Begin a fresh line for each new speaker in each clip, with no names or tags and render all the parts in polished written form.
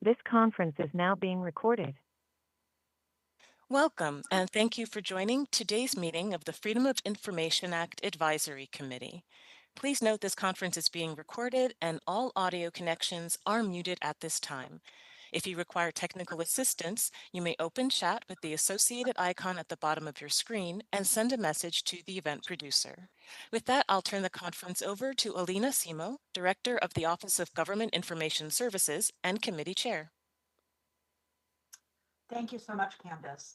This conference is now being recorded.
Welcome, and thank you for joining today's meeting of the Freedom of Information Act Advisory Committee. Please note this conference is being recorded and all audio connections are muted at this time. If you require technical assistance, you may open chat with the associated icon at the bottom of your screen and send a message to the event producer. With that, I'll turn the conference over to Alina Simo, Director of the Office of Government Information Services and Committee Chair.
Thank you so much, Candace.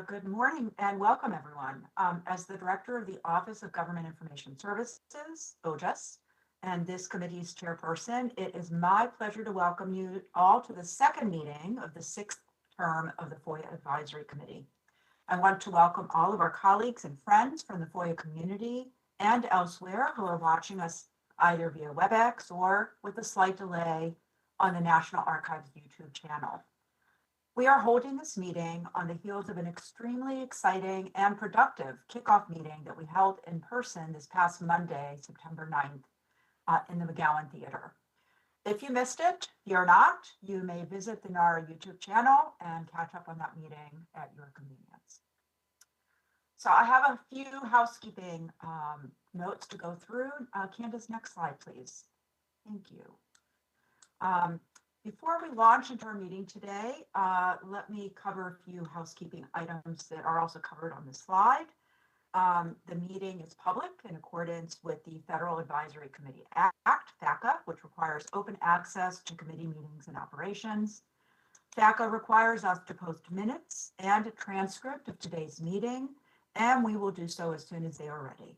Good morning and welcome, everyone. As the Director of the Office of Government Information Services, OGIS, and this committee's chairperson, it is my pleasure to welcome you all to the second meeting of the sixth term of the FOIA Advisory Committee. I want to welcome all of our colleagues and friends from the FOIA community and elsewhere who are watching us either via WebEx or with a slight delay on the National Archives YouTube channel. We are holding this meeting on the heels of an extremely exciting and productive kickoff meeting that we held in person this past Monday, September 9th, in the McGowan Theater. If you missed it, fear not, you may visit the NARA YouTube channel and catch up on that meeting at your convenience. So I have a few housekeeping notes to go through. Candace, next slide, please. Thank you. Before we launch into our meeting today, let me cover a few housekeeping items that are also covered on the slide. The meeting is public in accordance with the Federal Advisory Committee Act, FACA, which requires open access to committee meetings and operations. FACA requires us to post minutes and a transcript of today's meeting, and we will do so as soon as they are ready.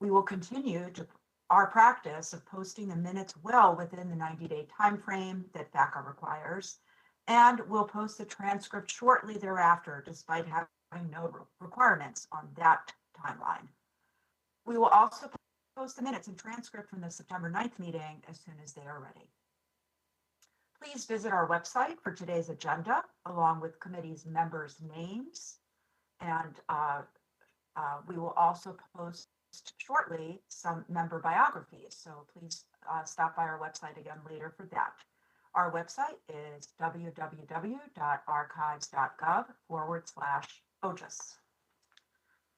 We will continue to our practice of posting the minutes well within the 90-day time frame that FACA requires, and we'll post the transcript shortly thereafter, despite having no requirements on that timeline. We will also post the minutes and transcript from the September 9th meeting as soon as they are ready. Please visit our website for today's agenda, along with committee's members' names, and we will also post shortly some member biographies. So please stop by our website again later for that. Our website is www.archives.gov/OGIS.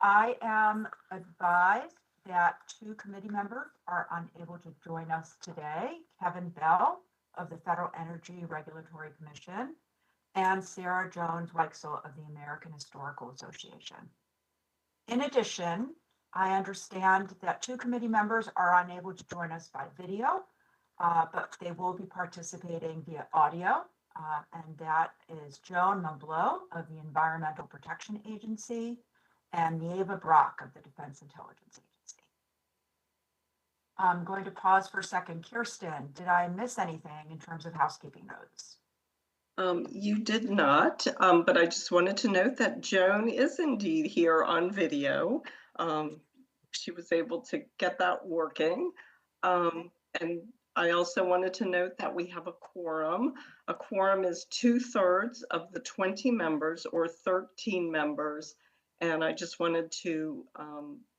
I am advised that two committee members are unable to join us today, Kevin Bell of the Federal Energy Regulatory Commission and Sarah Jones-Weichsel of the American Historical Association. In addition, I understand that two committee members are unable to join us by video, but they will be participating via audio, and that is Joan Mumblow of the Environmental Protection Agency and Nieva Brock of the Defense Intelligence Agency. I'm going to pause for a second. Kirsten, did I miss anything in terms of housekeeping notes?
You did not, but I just wanted to note that Joan is indeed here on video. She was able to get that working. And I also wanted to note that we have a quorum. A quorum is 2/3 of the 20 members or 13 members. And I just wanted to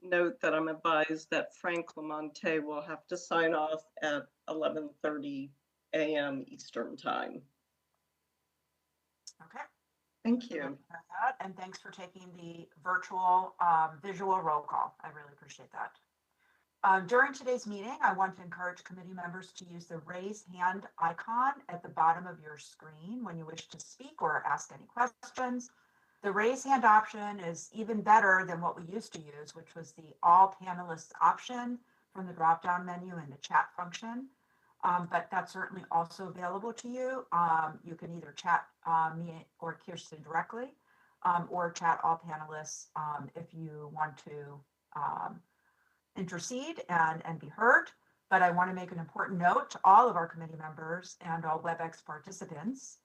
note that I'm advised that Frank Lamonte will have to sign off at 11:30 a.m. Eastern time.
Okay.
Thank you.
And thanks for taking the virtual visual roll call. I really appreciate that. During today's meeting, I want to encourage committee members to use the raise hand icon at the bottom of your screen when you wish to speak or ask any questions. The raise hand option is even better than what we used to use, which was the all panelists option from the drop-down menu in the chat function. But that's certainly also available to you. You can either chat me or Kirsten directly, or chat all panelists if you want to intercede and be heard. But I want to make an important note to all of our committee members and all WebEx participants.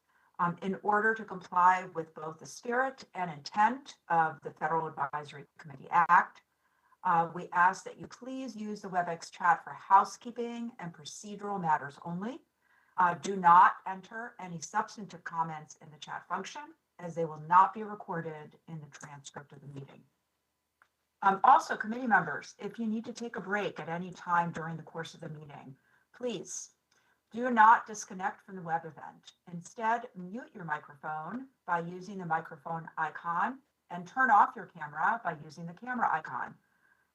In order to comply with both the spirit and intent of the Federal Advisory Committee Act, we ask that you please use the WebEx chat for housekeeping and procedural matters only. Do not enter any substantive comments in the chat function, as they will not be recorded in the transcript of the meeting. Also, committee members, if you need to take a break at any time during the course of the meeting, please Do not disconnect from the web event. Instead, mute your microphone by using the microphone icon and turn off your camera by using the camera icon.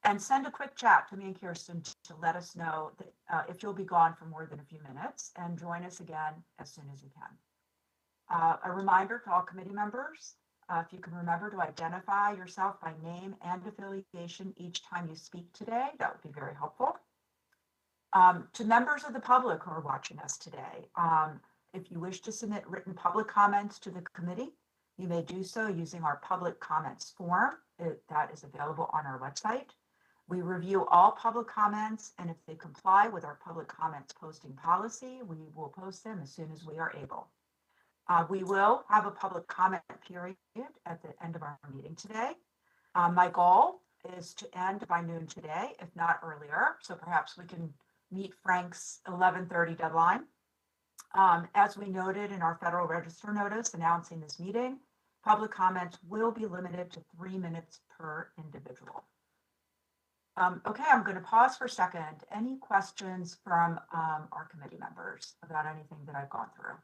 And send a quick chat to me and Kirsten to let us know that, if you'll be gone for more than a few minutes, and join us again as soon as you can. A reminder to all committee members, if you can remember to identify yourself by name and affiliation each time you speak today, that would be very helpful. To members of the public who are watching us today, if you wish to submit written public comments to the committee, you may do so using our public comments form that is available on our website. We review all public comments, and if they comply with our public comments posting policy, we will post them as soon as we are able. We will have a public comment period at the end of our meeting today. My goal is to end by noon today, if not earlier, so perhaps we can meet Frank's 11:30 deadline. As we noted in our Federal Register notice announcing this meeting, public comments will be limited to 3 minutes per individual. Okay, I'm going to pause for a second. Any questions from our committee members about anything that I've gone through?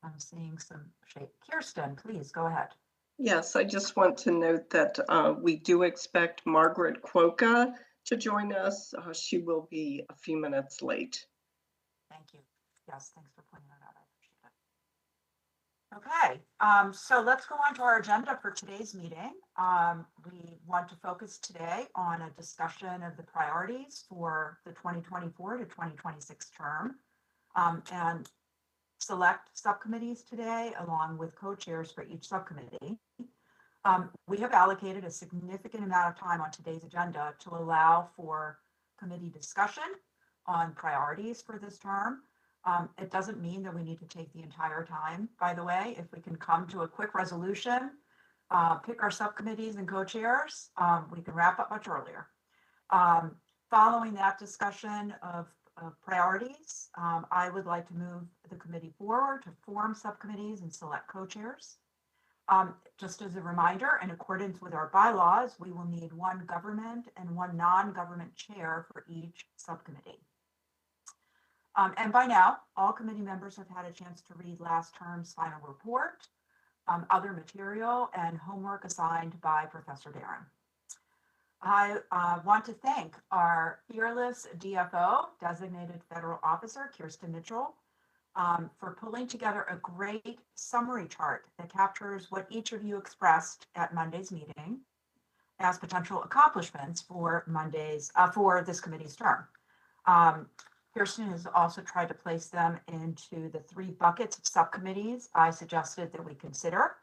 I'm seeing some shake. Kirsten, please go ahead.
Yes, I just want to note that we do expect Margaret Quokka to join us. She will be a few minutes late.
Thank you. Yes, thanks for pointing that out. I appreciate it. Okay, so let's go on to our agenda for today's meeting. We want to focus today on a discussion of the priorities for the 2024 to 2026 term, and select subcommittees today, along with co-chairs for each subcommittee. We have allocated a significant amount of time on today's agenda to allow for committee discussion on priorities for this term. It doesn't mean that we need to take the entire time, by the way. If we can come to a quick resolution, pick our subcommittees and co-chairs, we can wrap up much earlier. Following that discussion of priorities, I would like to move the committee forward to form subcommittees and select co-chairs. Just as a reminder, in accordance with our bylaws, we will need one government and one non-government chair for each subcommittee. And by now, all committee members have had a chance to read last term's final report, other material, and homework assigned by Professor Barron. I want to thank our fearless DFO, designated federal officer, Kirsten Mitchell, for pulling together a great summary chart that captures what each of you expressed at Monday's meeting as potential accomplishments for for this committee's term. Kirsten has also tried to place them into the 3 buckets of subcommittees I suggested that we consider: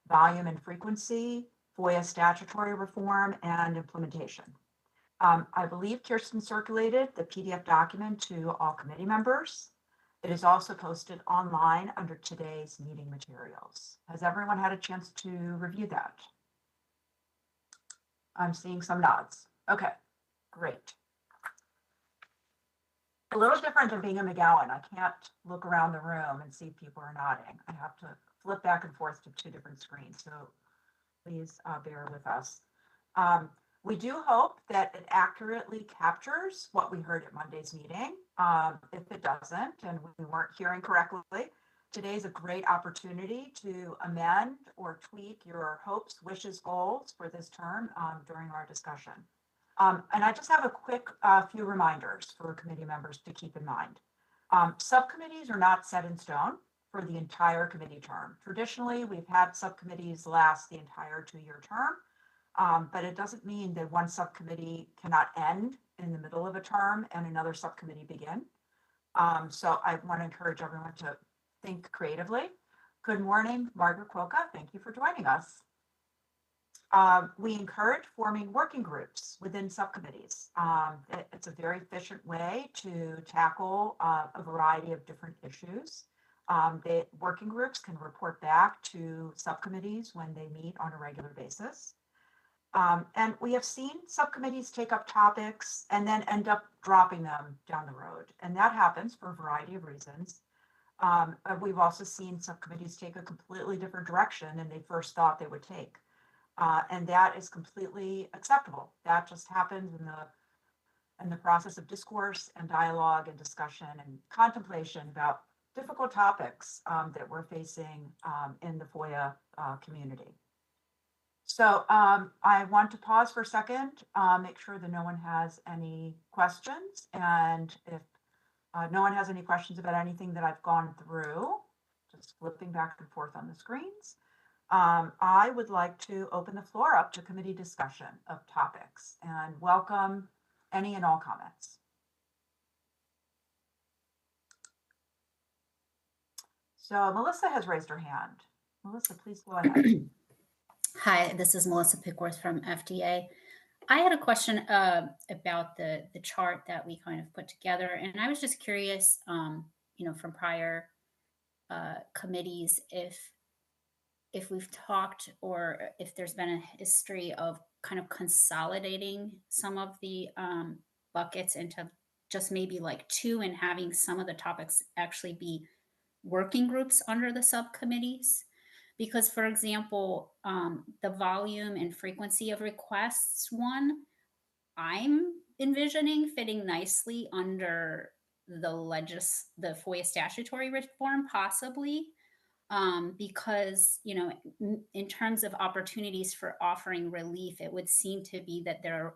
volume and frequency, FOIA statutory reform, and implementation. I believe Kirsten circulated the PDF document to all committee members. It is also posted online under today's meeting materials. Has everyone had a chance to review that? I'm seeing some nods. Okay, great. A little different than being a McGowan. I can't look around the room and see if people are nodding. I have to flip back and forth to 2 different screens. So please bear with us. We do hope that it accurately captures what we heard at Monday's meeting. If it doesn't, and we weren't hearing correctly, today's a great opportunity to amend or tweak your hopes, wishes, goals for this term during our discussion. And I just have a quick few reminders for committee members to keep in mind. Subcommittees are not set in stone for the entire committee term. Traditionally, we've had subcommittees last the entire 2-year term. But it doesn't mean that one subcommittee cannot end in the middle of a term and another subcommittee begin. So I want to encourage everyone to think creatively. Good morning, Margaret Quokka. Thank you for joining us. We encourage forming working groups within subcommittees. It's a very efficient way to tackle a variety of different issues. The working groups can report back to subcommittees when they meet on a regular basis. And we have seen subcommittees take up topics and then end up dropping them down the road. And that happens for a variety of reasons. We've also seen subcommittees take a completely different direction than they first thought they would take. And that is completely acceptable. That just happens in the and the process of discourse and dialogue and discussion and contemplation about difficult topics that we're facing in the FOIA community. So I want to pause for a second, make sure that no one has any questions. And if no one has any questions about anything that I've gone through, just flipping back and forth on the screens, I would like to open the floor up to committee discussion of topics and welcome any and all comments. So Melissa has raised her hand. Melissa, please go ahead.
Hi, this is Melissa Pickworth from FDA. I had a question about the chart that we kind of put together, and I was just curious, from prior committees, if we've talked or if there's been a history of kind of consolidating some of the buckets into just maybe like two, and having some of the topics actually be working groups under the subcommittees. Because, for example, the volume and frequency of requests one, I'm envisioning fitting nicely under the FOIA statutory reform, possibly, because, in terms of opportunities for offering relief, it would seem to be that there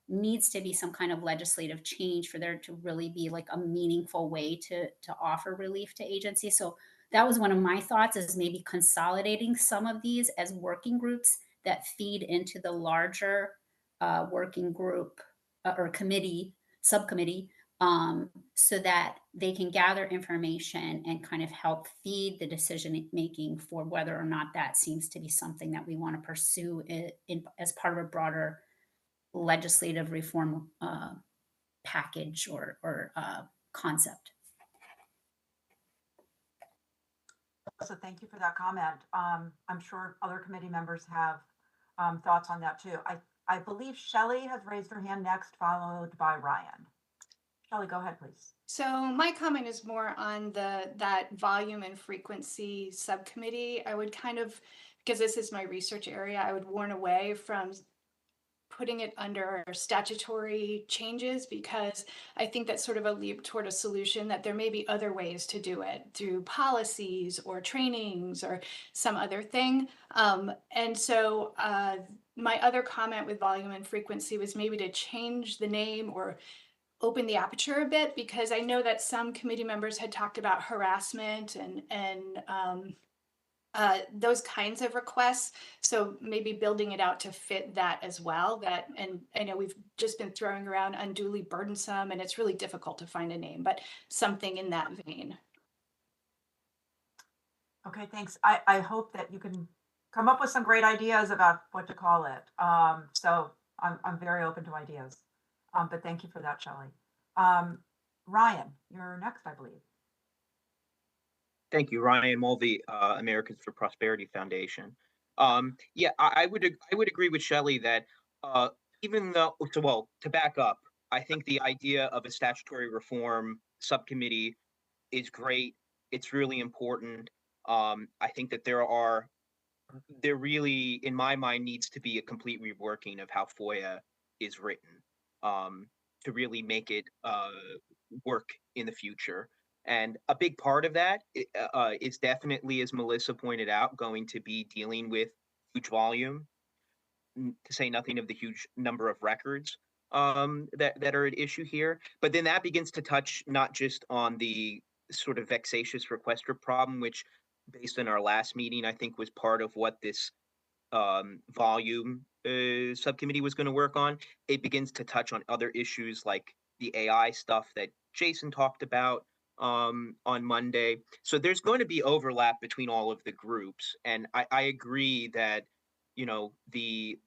needs to be some kind of legislative change for there to really be like a meaningful way to offer relief to agencies. So that was one of my thoughts, is maybe consolidating some of these as working groups that feed into the larger working group or subcommittee, so that they can gather information and kind of help feed the decision making for whether or not that seems to be something that we want to pursue as part of a broader legislative reform package or concept.
So thank you for that comment. I'm sure other committee members have thoughts on that too. I believe Shelley has raised her hand next, followed by Ryan. Shelley, go ahead, please.
So my comment is more on that volume and frequency subcommittee. I would kind of, because this is my research area, I would warn away from putting it under statutory changes, because I think that's sort of a leap toward a solution, that there may be other ways to do it through policies or trainings or some other thing. And so my other comment with volume and frequency was maybe to change the name or open the aperture a bit, because I know that some committee members had talked about harassment and those kinds of requests. So maybe building it out to fit that as well. And I know we've just been throwing around unduly burdensome, and it's really difficult to find a name, but something in that vein.
Okay, thanks. I hope that you can come up with some great ideas about what to call it. So I'm very open to ideas. But thank you for that, Shelley. Ryan, you're next, I believe.
Thank you, Ryan Mulvey, Americans for Prosperity Foundation. Yeah, I would agree with Shelley that even though, to back up, I think the idea of a statutory reform subcommittee is great. It's really important. I think that there really, in my mind, needs to be a complete reworking of how FOIA is written to really make it work in the future. And a big part of that is definitely, as Melissa pointed out, going to be dealing with huge volume, to say nothing of the huge number of records that are at issue here. But then that begins to touch not just on the sort of vexatious requester problem, which, based on our last meeting, I think was part of what this volume subcommittee was going to work on. It begins to touch on other issues like the AI stuff that Jason talked about on Monday. So there's going to be overlap between all of the groups. And I agree that, the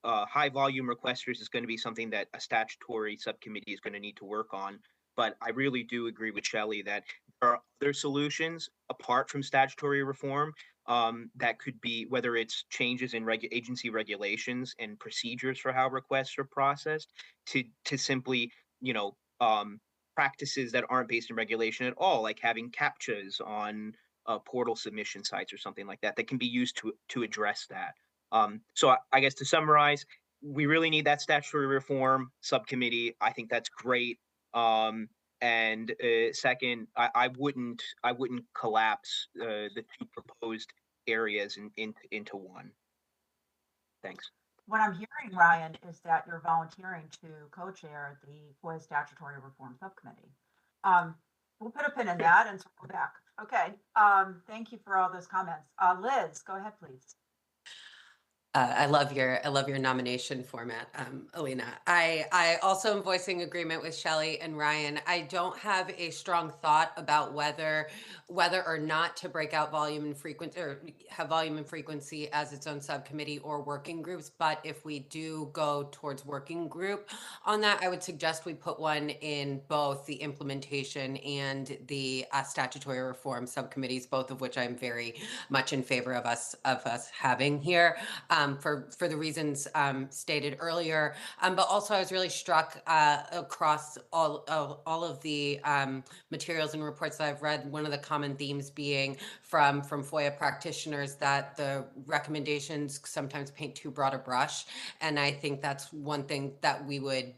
high volume requesters is going to be something that a statutory subcommittee is going to need to work on. But I really do agree with Shelley that there are other solutions apart from statutory reform that could be, whether it's changes in agency regulations and procedures for how requests are processed, to simply, practices that aren't based in regulation at all, like having CAPTCHAs on portal submission sites or something like that, that can be used to address that. So I guess to summarize, we really need that statutory reform subcommittee. I think that's great. And second, I wouldn't collapse the two proposed areas into one. Thanks.
What I'm hearing, Ryan, is that you're volunteering to co-chair the FOIA Statutory Reform Subcommittee. We'll put a pin in that and circle back. Okay. Thank you for all those comments. Liz, go ahead, please.
I love your nomination format, Alina. I also am voicing agreement with Shelley and Ryan. I don't have a strong thought about whether or not to break out volume and frequency, or have volume and frequency as its own subcommittee or working groups. But if we do go towards working group on that, I would suggest we put one in both the implementation and the statutory reform subcommittees, both of which I'm very much in favor of us having here. For the reasons stated earlier. But also I was really struck across all of the materials and reports that I've read, one of the common themes being from FOIA practitioners that the recommendations sometimes paint too broad a brush. And I think that's one thing that we would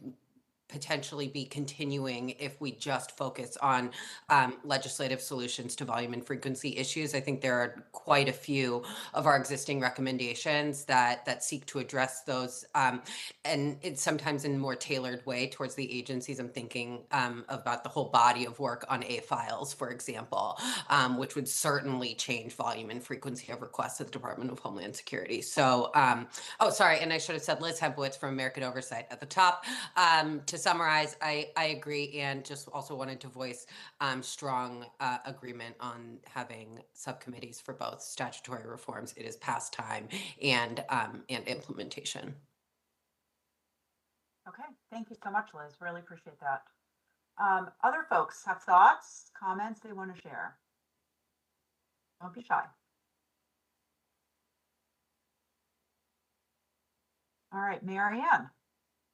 potentially be continuing if we just focus on legislative solutions to volume and frequency issues. I think there are quite a few of our existing recommendations that seek to address those, and it's sometimes in a more tailored way towards the agencies. I'm thinking about the whole body of work on A-files, for example, which would certainly change volume and frequency of requests at the Department of Homeland Security. So, oh, sorry, and I should have said Liz Hebowitz from American Oversight at the top. To summarize, I agree, and just also wanted to voice strong agreement on having subcommittees for both statutory reforms. It is past time, and implementation.
Okay, thank you so much, Liz. Really appreciate that. Other folks have thoughts, comments they want to share? Don't be shy. All right, Mary Ann.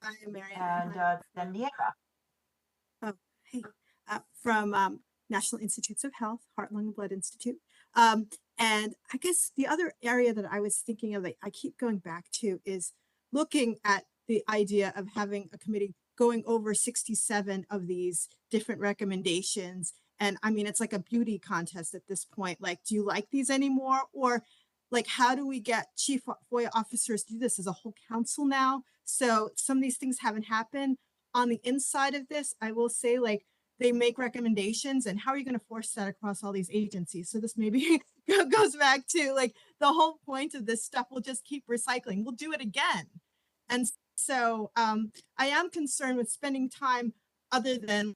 Hi, Mary Ann.
And then Nieva.
Oh, hey. From National Institutes of Health, Heart, Lung, and Blood Institute. And I guess the other area that I was thinking of that I keep going back to is looking at the idea of having a committee going over 67 of these different recommendations. And I mean, it's like a beauty contest at this point. Like, do you like these anymore? Or like, how do we get chief FOIA officers to do this as a whole council now? So some of these things haven't happened. On the inside of this, I will say, like, they make recommendations, and how are you going to force that across all these agencies? So this maybe goes back to like the whole point of this stuff. We'll just keep recycling. We'll do it again. And so I am concerned with spending time other than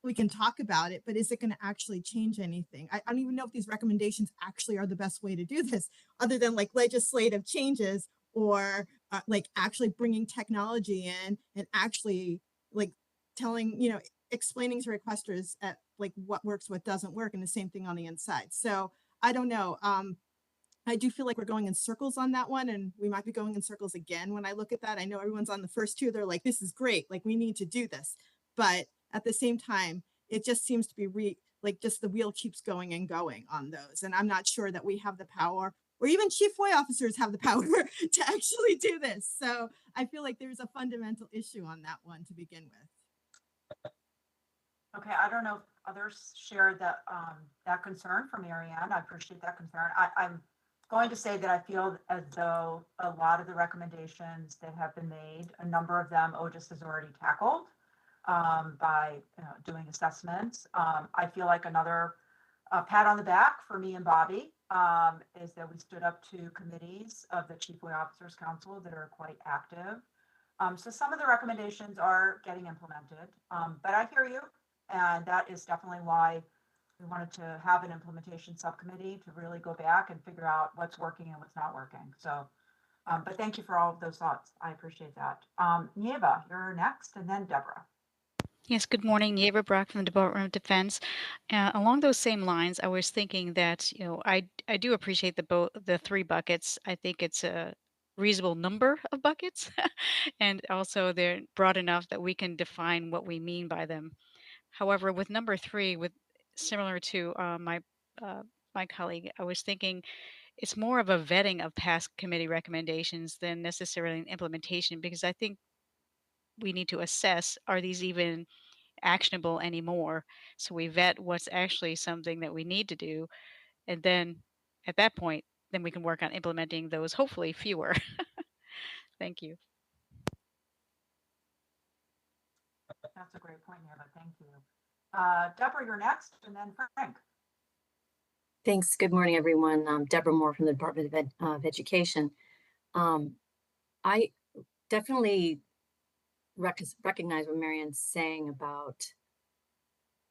we can talk about it, but is it going to actually change anything? I don't even know if these recommendations actually are the best way to do this, other than like legislative changes or like actually bringing technology in and actually like telling, you know, explaining to requesters at like what works, what doesn't work, and the same thing on the inside. So I don't know. I do feel like we're going in circles on that one, and we might be going in circles again when I look at that. I know everyone's on the first two. They're like, this is great. Like, we need to do this. But at the same time, it just seems to be like just the wheel keeps going and going on those. And I'm not sure that we have the power, or even chief FOIA officers have the power to actually do this. So I feel like there's a fundamental issue on that one to begin with.
Okay, I don't know if others share that that concern from Mary Ann. I appreciate that concern. I'm going to say that I feel as though a lot of the recommendations that have been made, a number of them OGIS has already tackled by doing assessments. I feel like another pat on the back for me and Bobby is that we stood up to committees of the Chief FOIA Officers Council that are quite active. So some of the recommendations are getting implemented, but I hear you. And that is definitely why we wanted to have an implementation subcommittee to really go back and figure out what's working and what's not working. So, but thank you for all of those thoughts. I appreciate that. Nieva, you're next, and then Deborah.
Yes, good morning. Yeva Brock from the Department of Defense. Along those same lines, I was thinking that, you know, I do appreciate the three buckets. I think it's a reasonable number of buckets, and also they're broad enough that we can define what we mean by them. However, with number three, with similar to uh, my colleague, I was thinking it's more of a vetting of past committee recommendations than necessarily an implementation, because I think we need to assess, are these even actionable anymore? So we vet what's actually something that we need to do. And then at that point, then we can work on implementing those, hopefully fewer. Thank you.
That's a great point, Eva. Thank you. Deborah, you're next, and then Frank.
Thanks. Good morning, everyone. I'm Deborah Moore from the Department of Education. I definitely recognize what Marianne's saying about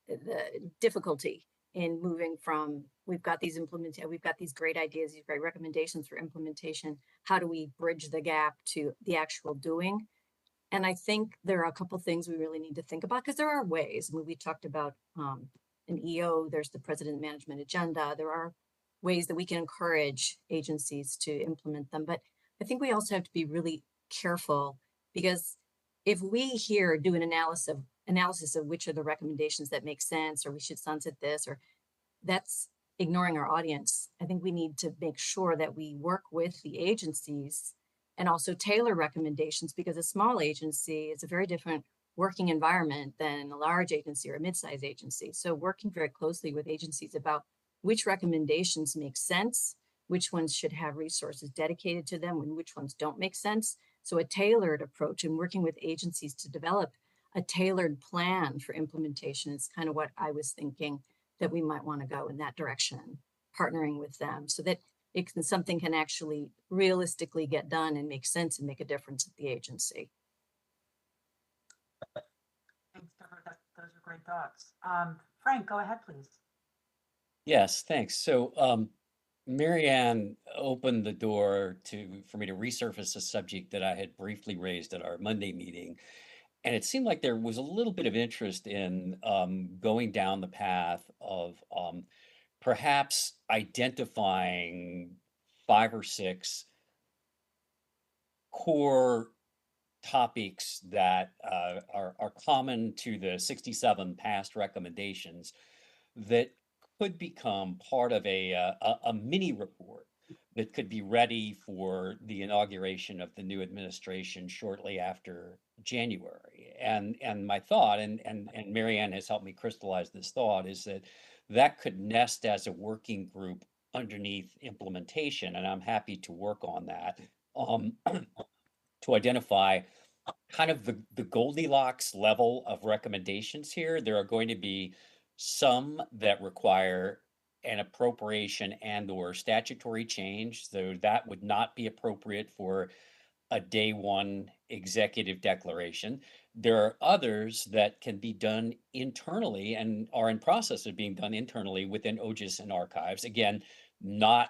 the difficulty in moving from, we've got these great ideas, these great recommendations for implementation. How do we bridge the gap to the actual doing? And I think there are a couple things we really need to think about, because there are ways. I mean, we talked about an EO, there's the President Management Agenda. There are ways that we can encourage agencies to implement them. But I think we also have to be really careful, because if we here do an analysis of which are the recommendations that make sense, or we should sunset this, or that's ignoring our audience. I think we need to make sure that we work with the agencies and also tailor recommendations, because a small agency is a very different working environment than a large agency or a mid-sized agency. So working very closely with agencies about which recommendations make sense, which ones should have resources dedicated to them, and which ones don't make sense. So a tailored approach, and working with agencies to develop a tailored plan for implementation is kind of what I was thinking, that we might want to go in that direction, partnering with them so that something can actually realistically get done and make sense and make a difference at the agency.
Thanks, Deborah. Those are great thoughts. Frank, go ahead, please.
Yes, thanks. So Marianne opened the door for me to resurface a subject that I had briefly raised at our Monday meeting. And it seemed like there was a little bit of interest in going down the path of perhaps identifying 5 or 6 core topics that are common to the 67 past recommendations that could become part of a mini report that could be ready for the inauguration of the new administration shortly after January. And my thought, and Marianne has helped me crystallize this thought, is that could nest as a working group underneath implementation, and I'm happy to work on that to identify kind of the Goldilocks level of recommendations here. There are going to be some that require an appropriation and or statutory change, so that would not be appropriate for a day one executive declaration. There are others that can be done internally and are in process of being done internally within OGIS and archives. Again, not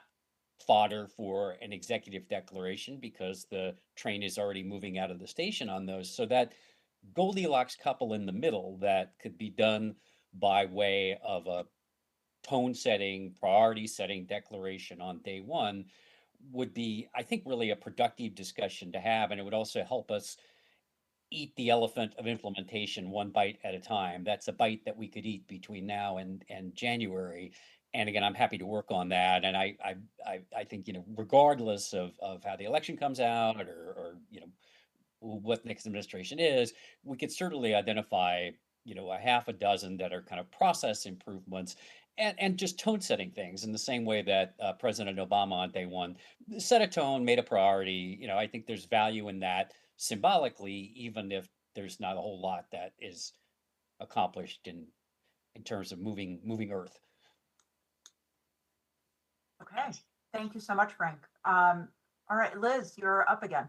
fodder for an executive declaration, because the train is already moving out of the station on those. So that Goldilocks couple in the middle that could be done by way of a tone setting, priority setting declaration on day one would be, I think, really a productive discussion to have. And it would also help us eat the elephant of implementation one bite at a time. That's a bite that we could eat between now and January. And again, I'm happy to work on that. And I think, regardless of how the election comes out, or what the next administration is, we could certainly identify, a half a dozen that are kind of process improvements and just tone setting things in the same way that President Obama on day one set a tone, made a priority. I think there's value in that symbolically, even if there's not a whole lot that is accomplished in terms of moving Earth.
Okay, thank you so much, Frank. All right, Liz, you're up again.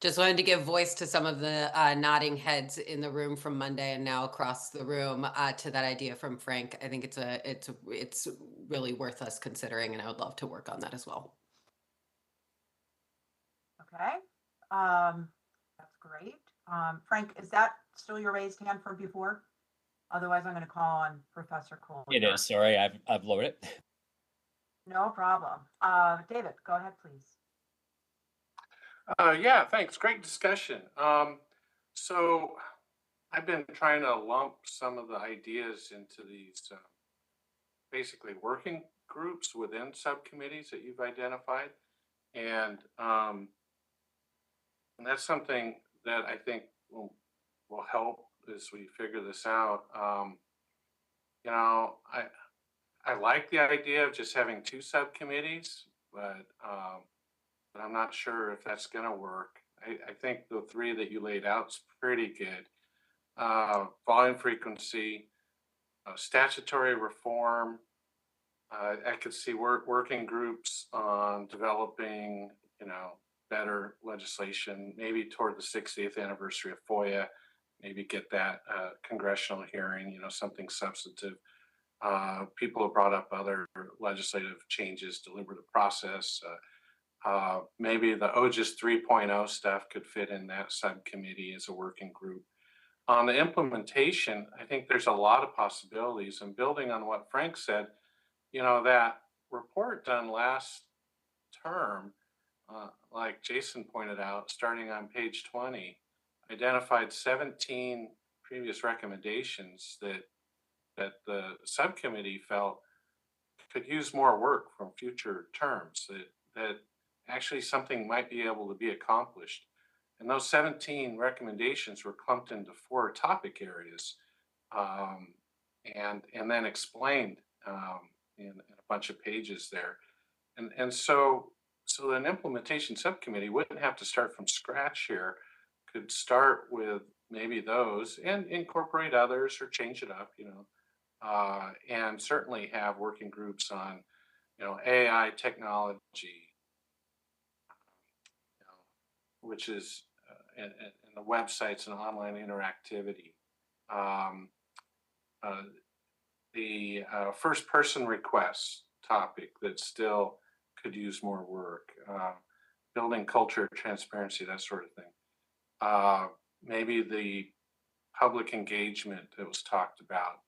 Just wanted to give voice to some of the nodding heads in the room from Monday and now across the room to that idea from Frank. I think it's really worth us considering, and I would love to work on that as well.
Okay, that's great. Frank, is that still your raised hand from before? Otherwise, I'm going to call on Professor Cole.
It is. Sorry, I've lowered it.
No problem. David, go ahead, please.
Yeah, thanks. Great discussion. So I've been trying to lump some of the ideas into these basically working groups within subcommittees that you've identified. And that's something that I think will help as we figure this out. You know, I like the idea of just having two subcommittees, but I'm not sure if that's going to work. I think the three that you laid out is pretty good. Volume frequency, statutory reform. I could see working groups on developing, you know, better legislation, maybe toward the 60th anniversary of FOIA, maybe get that congressional hearing, you know, something substantive. People have brought up other legislative changes, deliberative process. Maybe the OGIS 3.0 stuff could fit in that subcommittee as a working group. On the implementation, I think there's a lot of possibilities. And building on what Frank said, you know, that report done last term, like Jason pointed out, starting on page 20, identified 17 previous recommendations that the subcommittee felt could use more work from future terms, that actually something might be able to be accomplished. And those 17 recommendations were clumped into 4 topic areas, and then explained in a bunch of pages there. And so an implementation subcommittee wouldn't have to start from scratch here, could start with maybe those and incorporate others or change it up, you know, and certainly have working groups on, you know, AI technology, you know, which is and the websites and online interactivity. The first person requests topic that still could use more work, building culture, transparency, that sort of thing. Maybe the public engagement that was talked about.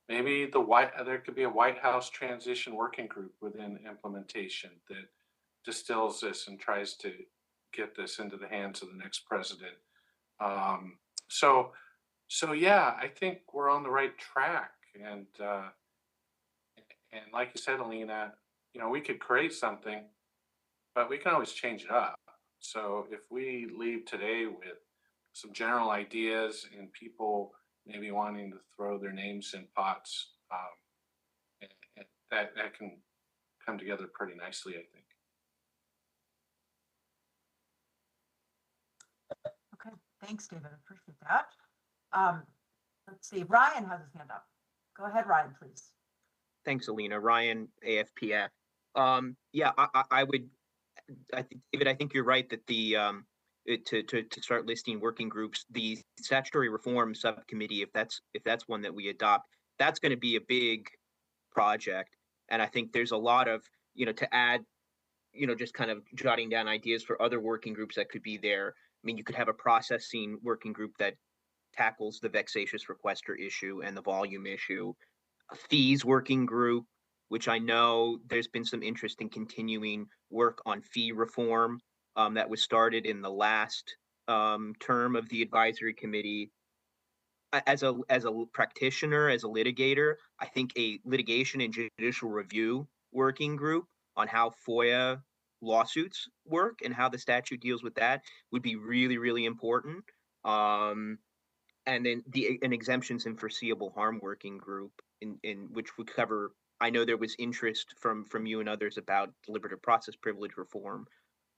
Maybe there could be a White House transition working group within implementation that distills this and tries to get this into the hands of the next president. So yeah, I think we're on the right track. And like you said, Alina, you know, we could create something, but we can always change it up. So if we leave today with some general ideas and people maybe wanting to throw their names in pots, and that can come together pretty nicely, I think.
Okay, thanks, David. I appreciate that. Let's see, Ryan has his hand up. Go ahead, Ryan, please.
Thanks, Alina. Ryan, AFPF. Yeah, I think, David, I think you're right that the to start listing working groups, the statutory reform subcommittee, if that's one that we adopt, that's going to be a big project. And I think there's a lot of, you know, to add, you know, just kind of jotting down ideas for other working groups that could be there. I mean, you could have a processing working group that tackles the vexatious requester issue and the volume issue. A fees working group, which I know there's been some interest in continuing work on fee reform that was started in the last term of the advisory committee. As a practitioner, as a litigator, I think a litigation and judicial review working group on how FOIA lawsuits work and how the statute deals with that would be really, really important. And then an exemptions and foreseeable harm working group in which would cover, I know there was interest from you and others about deliberative process privilege reform.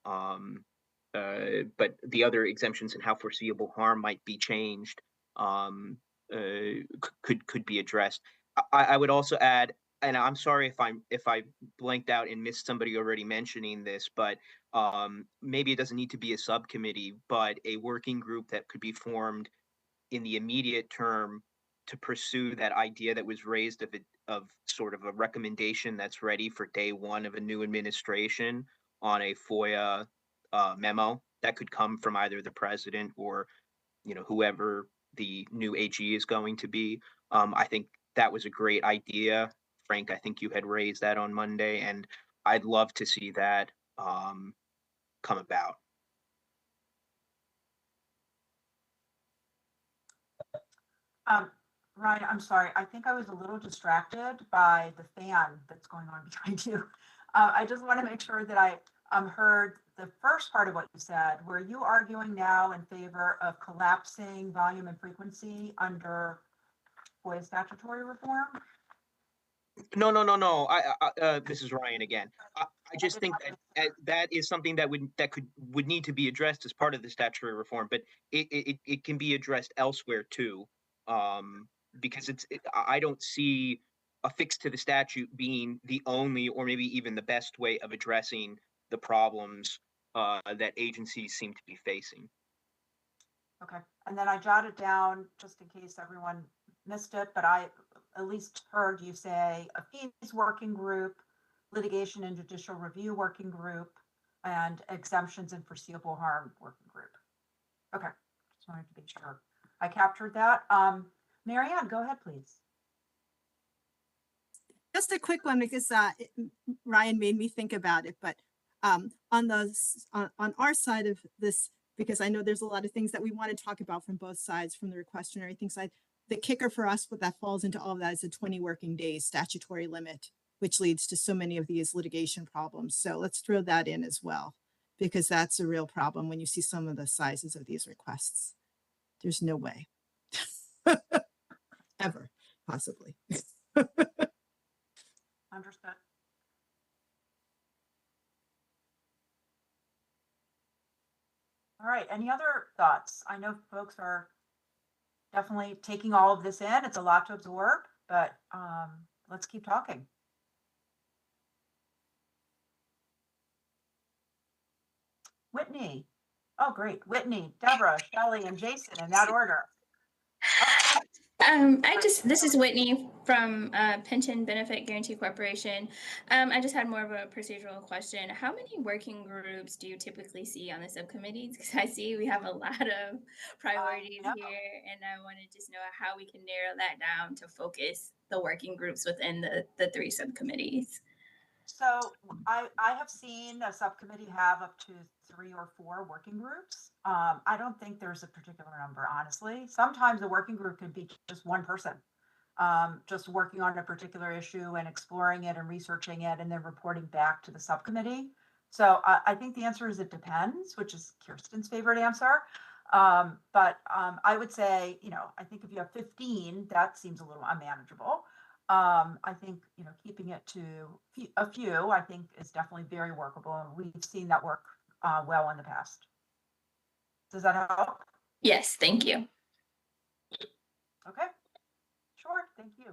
But the other exemptions and how foreseeable harm might be changed could be addressed. I would also add, and I'm sorry if I blanked out and missed somebody already mentioning this, but maybe it doesn't need to be a subcommittee, but a working group that could be formed in the immediate term to pursue that idea that was raised of sort of a recommendation that's ready for day one of a new administration on a FOIA memo that could come from either the president or, you know, whoever the new AG is going to be. I think that was a great idea. Frank, I think you had raised that on Monday, and I'd love to see that come about.
Ryan, I'm sorry. I think I was a little distracted by the fan that's going on behind you. I just want to make sure that I heard the first part of what you said. Were you arguing now in favor of collapsing volume and frequency under FOIA statutory reform?
No. This is Ryan again. I just think that that is something that would need to be addressed as part of the statutory reform, but it can be addressed elsewhere too, because I don't see a fix to the statute being the only or maybe even the best way of addressing the problems that agencies seem to be facing.
Okay, and then I jotted down just in case everyone missed it, but I at least heard you say a fees working group, litigation and judicial review working group, and exemptions and foreseeable harm working group. Okay, just wanted to be sure I captured that. Marianne, go ahead, please.
Just a quick one because Ryan made me think about it, but on our side of this, because I know there's a lot of things that we want to talk about from both sides, from the request and everything side. The kicker for us, what that falls into all of that is a 20 working days statutory limit, which leads to so many of these litigation problems. So let's throw that in as well, because that's a real problem when you see some of the sizes of these requests. There's no way ever, possibly.
Understood. All right, any other thoughts? I know folks are definitely taking all of this in. It's a lot to absorb, but let's keep talking. Whitney. Oh, great. Whitney, Deborah, Shelley, and Jason in that order.
This is Whitney from Pension Benefit Guarantee Corporation. I just had more of a procedural question. How many working groups do you typically see on the subcommittees? Because I see we have a lot of priorities here, and I want to just know how we can narrow that down to focus the working groups within the three subcommittees.
So I have seen a subcommittee have up to 3 or 4 working groups. I don't think there's a particular number, honestly. Sometimes a working group could be just one person, just working on a particular issue and exploring it and researching it and then reporting back to the subcommittee. So I think the answer is it depends, which is Kirsten's favorite answer. But I would say, I think if you have 15, that seems a little unmanageable. I think, keeping it to a few, I think is definitely very workable. And we've seen that work well in the past. Does that help?
Yes, thank you.
Okay, sure, thank you.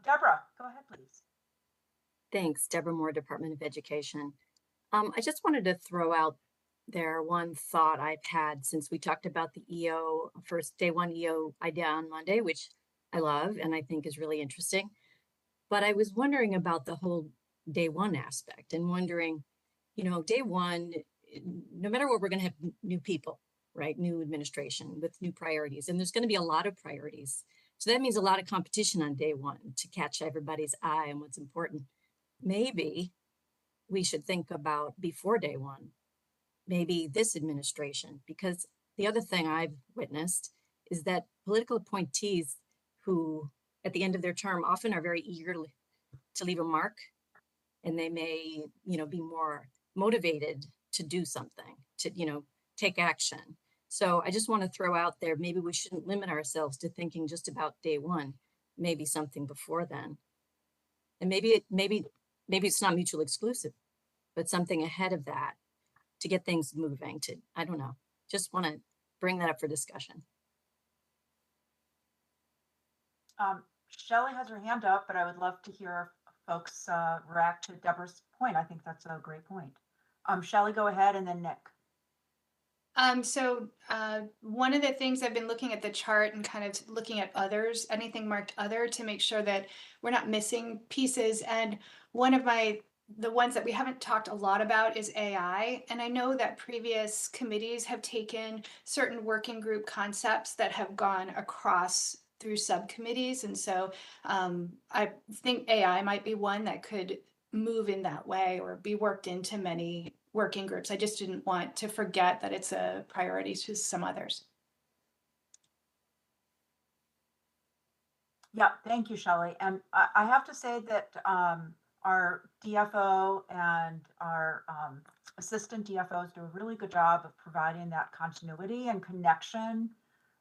Deborah, go ahead, please.
Thanks, Deborah Moore, Department of Education. I just wanted to throw out there one thought I've had since we talked about the EO, first day one EO idea on Monday, which I love and I think is really interesting. But I was wondering about the whole day one aspect and wondering, day one, no matter what, we're going to have new people, right? New administration with new priorities. And there's going to be a lot of priorities. So that means a lot of competition on day one to catch everybody's eye on what's important. Maybe we should think about before day one, maybe this administration, because the other thing I've witnessed is that political appointees who at the end of their term often are very eager to leave a mark, and they may, be more motivated to do something, to, take action. So I just want to throw out there, maybe we shouldn't limit ourselves to thinking just about day one, maybe something before then. And maybe it's not mutually exclusive, but something ahead of that to get things moving I don't know, just want to bring that up for discussion.
Shelley has her hand up, but I would love to hear folks react to Deborah's point. I think that's a great point. Shelley, go ahead, and then Nick.
One of the things I've been looking at the chart and kind of looking at others, anything marked other, to make sure that we're not missing pieces. And one of the ones that we haven't talked a lot about is AI. And I know that previous committees have taken certain working group concepts that have gone across through subcommittees. And so I think AI might be one that could move in that way or be worked into many working groups. I just didn't want to forget that it's a priority to some others.
Yeah, thank you, Shelley. And I have to say that our DFO and our assistant DFOs do a really good job of providing that continuity and connection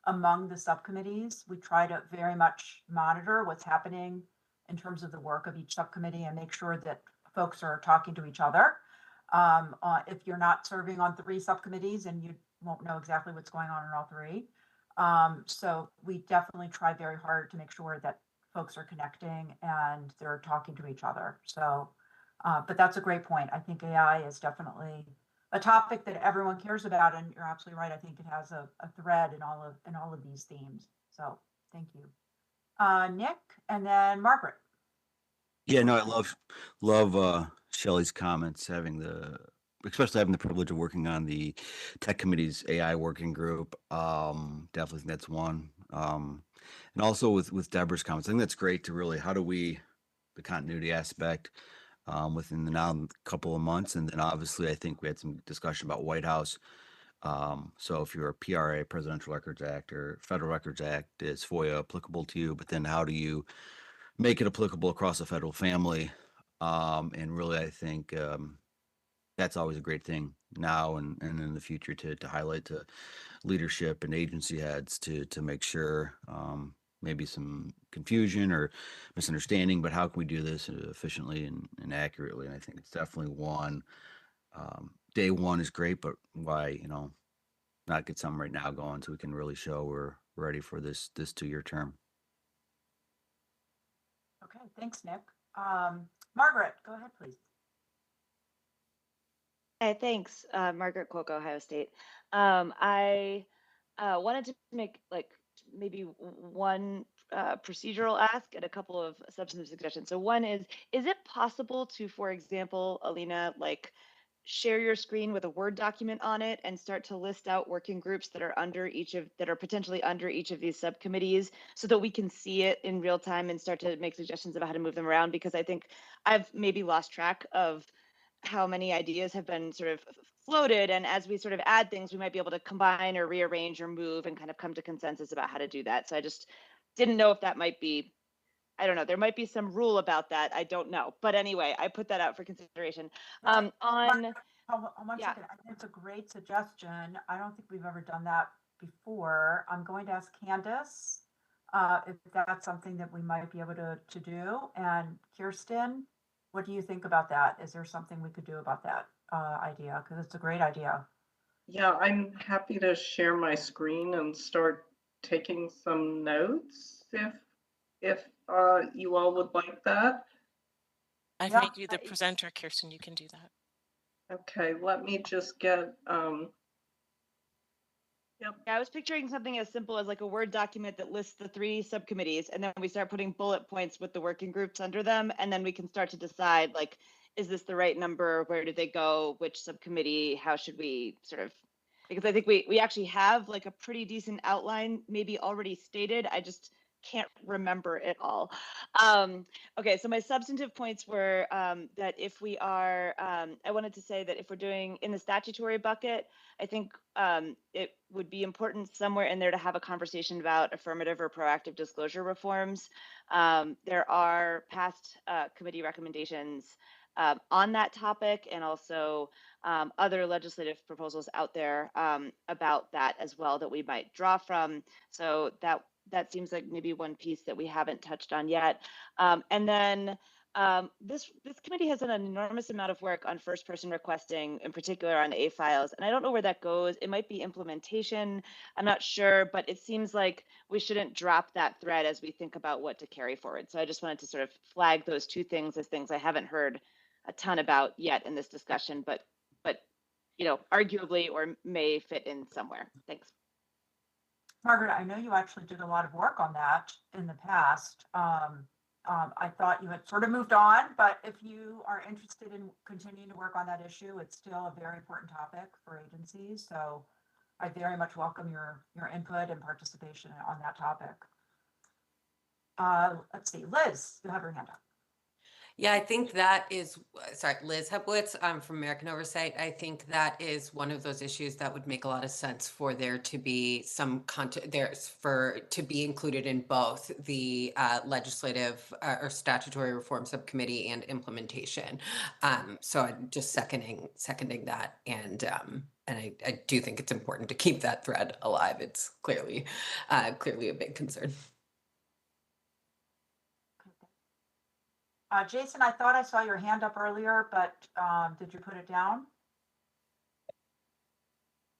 among the subcommittees. We try to very much monitor what's happening in terms of the work of each subcommittee and make sure that folks are talking to each other. If you're not serving on 3 subcommittees, and you won't know exactly what's going on in all 3. So we definitely try very hard to make sure that folks are connecting and they're talking to each other. So, but that's a great point. I think AI is definitely a topic that everyone cares about, and you're absolutely right. I think it has a thread in all of these themes. So, thank you, Nick, and then Margaret.
Yeah, no, I love Shelley's comments, especially having the privilege of working on the tech committee's AI working group. Definitely think that's one. And also with Deborah's comments, I think that's great to really, the continuity aspect within the now couple of months. And then obviously I think we had some discussion about White House. So if you're a PRA, Presidential Records Act, or Federal Records Act, is FOIA applicable to you? But then how do you make it applicable across the federal family? And really, I think that's always a great thing now and in the future to highlight to leadership and agency heads to make sure maybe some confusion or misunderstanding, but how can we do this efficiently and accurately? And I think it's definitely one. Day one is great, but why, not get something right now going so we can really show we're ready for this 2-year term.
Okay, thanks, Nick. Margaret, go ahead, please.
Hey, thanks, Margaret Cuoco, Ohio State. I wanted to make maybe one procedural ask and a couple of substantive suggestions. So one is it possible to, for example, Alina, share your screen with a Word document on it and start to list out working groups that are potentially under each of these subcommittees so that we can see it in real time and start to make suggestions about how to move them around? Because I think I've maybe lost track of how many ideas have been sort of floated. And as we sort of add things, we might be able to combine or rearrange or move and kind of come to consensus about how to do that. So I just didn't know if that might be, I don't know, there might be some rule about that. I don't know. But anyway, I put that out for consideration.
Hold on
Yeah.
second. I think it's a great suggestion. I don't think we've ever done that before. I'm going to ask Candace if that's something that we might be able to do. And Kirsten, what do you think about that? Is there something we could do about that idea? Because it's a great idea.
Yeah, I'm happy to share my screen and start taking some notes if you all would like that.
I've made you the presenter, Kirsten. You can do that.
Okay, let me just get
Yep. Yeah, I was picturing something as simple as a Word document that lists the 3 subcommittees, and then we start putting bullet points with the working groups under them, and then we can start to decide, is this the right number? Where do they go? Which subcommittee? How should we because I think we actually have a pretty decent outline, maybe already stated. I just can't remember it all. Okay, so my substantive points were that if we are, I wanted to say that if we're doing in the statutory bucket, I think it would be important somewhere in there to have a conversation about affirmative or proactive disclosure reforms. There are past committee recommendations on that topic, and also other legislative proposals out there about that as well that we might draw from. So that seems like maybe one piece that we haven't touched on yet. And then this committee has done an enormous amount of work on first person requesting, in particular on A files. And I don't know where that goes. It might be implementation. I'm not sure, but it seems like we shouldn't drop that thread as we think about what to carry forward. So I just wanted to sort of flag those 2 things as things I haven't heard a ton about yet in this discussion, but arguably or may fit in somewhere. Thanks.
Margaret, I know you actually did a lot of work on that in the past. I thought you had sort of moved on, but if you are interested in continuing to work on that issue, it's still a very important topic for agencies. So I very much welcome your input and participation on that topic. Let's see, Liz, you have your hand up.
Yeah, I think that is, sorry, Liz Hepwitz, I'm from American Oversight. I think that is one of those issues that would make a lot of sense for there to be some content, to be included in both the legislative or statutory reform subcommittee and implementation. So I'm just seconding that. And I do think it's important to keep that thread alive. It's clearly a big concern.
Jason, I thought I saw your hand up earlier, but did you put it down?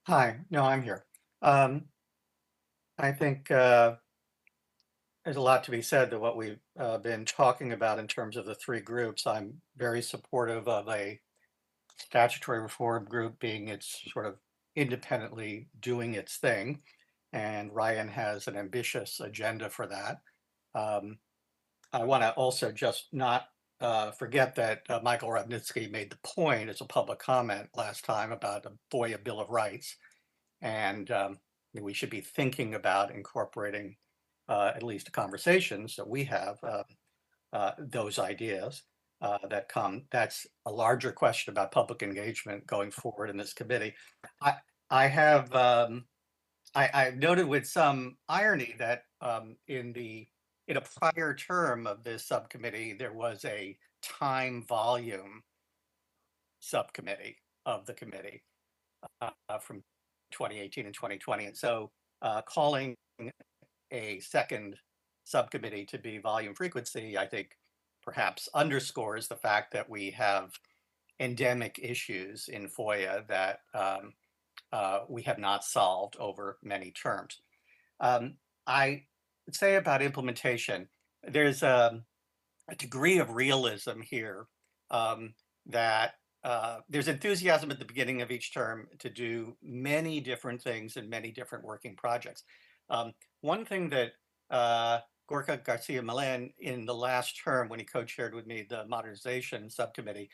Hi, no, I'm here. I think there's a lot to be said to what we've been talking about in terms of the three groups. I'm very supportive of a statutory reform group being its sort of independently doing its thing. And Ryan has an ambitious agenda for that. I want to also just not forget that Michael Robnitsky made the point as a public comment last time about the FOIA Bill of Rights. And we should be thinking about incorporating at least conversations that we have, those ideas that come. That's a larger question about public engagement going forward in this committee. I've noted with some irony that in a prior term of this subcommittee, there was a time volume subcommittee of the committee from 2018 and 2020. And so calling a second subcommittee to be volume frequency, I think perhaps underscores the fact that we have endemic issues in FOIA that we have not solved over many terms. I would say about implementation, there's a degree of realism here that there's enthusiasm at the beginning of each term to do many different things and many different working projects. One thing that Gorka Garcia Millan in the last term when he co-chaired with me the modernization subcommittee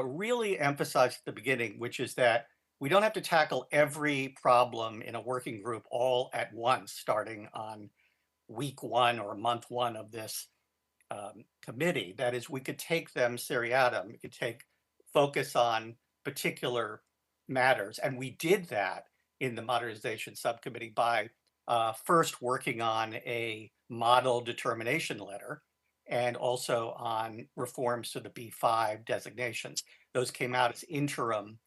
really emphasized at the beginning, which is that we don't have to tackle every problem in a working group all at once, starting on week one or month one of this committee. That is, we could take them seriatim, we could focus on particular matters. And we did that in the modernization subcommittee by first working on a model determination letter and also on reforms to the B5 designations. Those came out as interim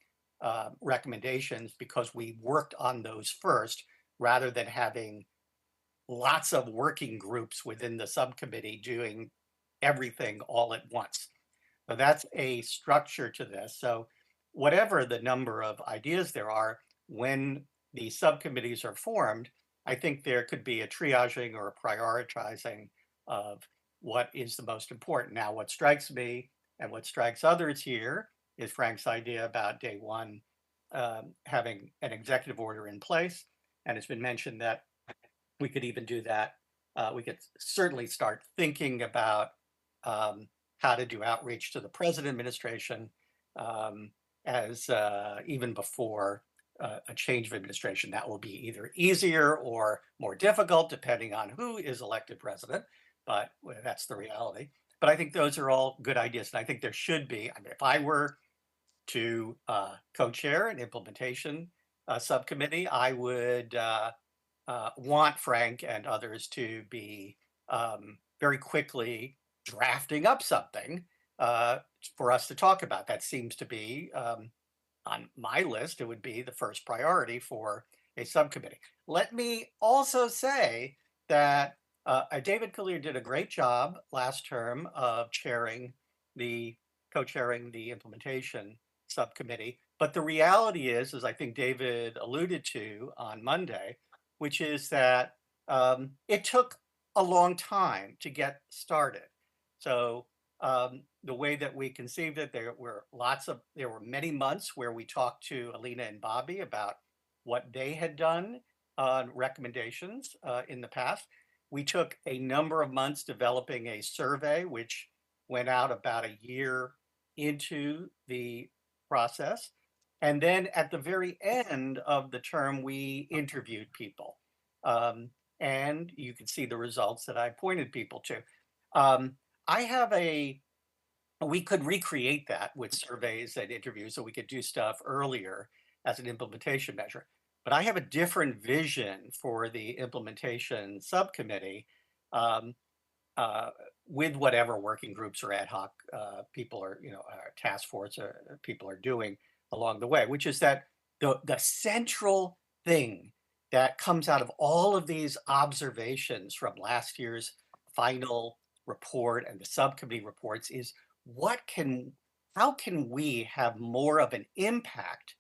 recommendations because we worked on those first rather than having lots of working groups within the subcommittee doing everything all at once. So that's a structure to this. So whatever the number of ideas there are, when the subcommittees are formed, I think there could be a triaging or a prioritizing of what is the most important. Now, what strikes me and what strikes others here is Frank's idea about day one having an executive order in place. And it's been mentioned that we could even do that. We could certainly start thinking about how to do outreach to the present administration as even before a change of administration. That will be either easier or more difficult depending on who is elected president, but that's the reality. But I think those are all good ideas. And I think there should be, I mean, if I were to co-chair an implementation subcommittee, I would want Frank and others to be very quickly drafting up something for us to talk about. That seems to be on my list. It would be the first priority for a subcommittee. Let me also say that David Collier did a great job last term of co-chairing the implementation subcommittee. But the reality is, as I think David alluded to on Monday, which is that it took a long time to get started. So the way that we conceived it, there were many months where we talked to Alina and Bobby about what they had done on recommendations in the past. We took a number of months developing a survey, which went out about a year into the process. And then at the very end of the term, we interviewed people. And you can see the results that I pointed people to. I have a we could recreate that with surveys and interviews, so we could do stuff earlier as an implementation measure. But I have a different vision for the implementation subcommittee, um, with whatever working groups or ad hoc people are, task force people are doing along the way, which is that the central thing that comes out of all of these observations from last year's final report and the subcommittee reports is how can we have more of an impact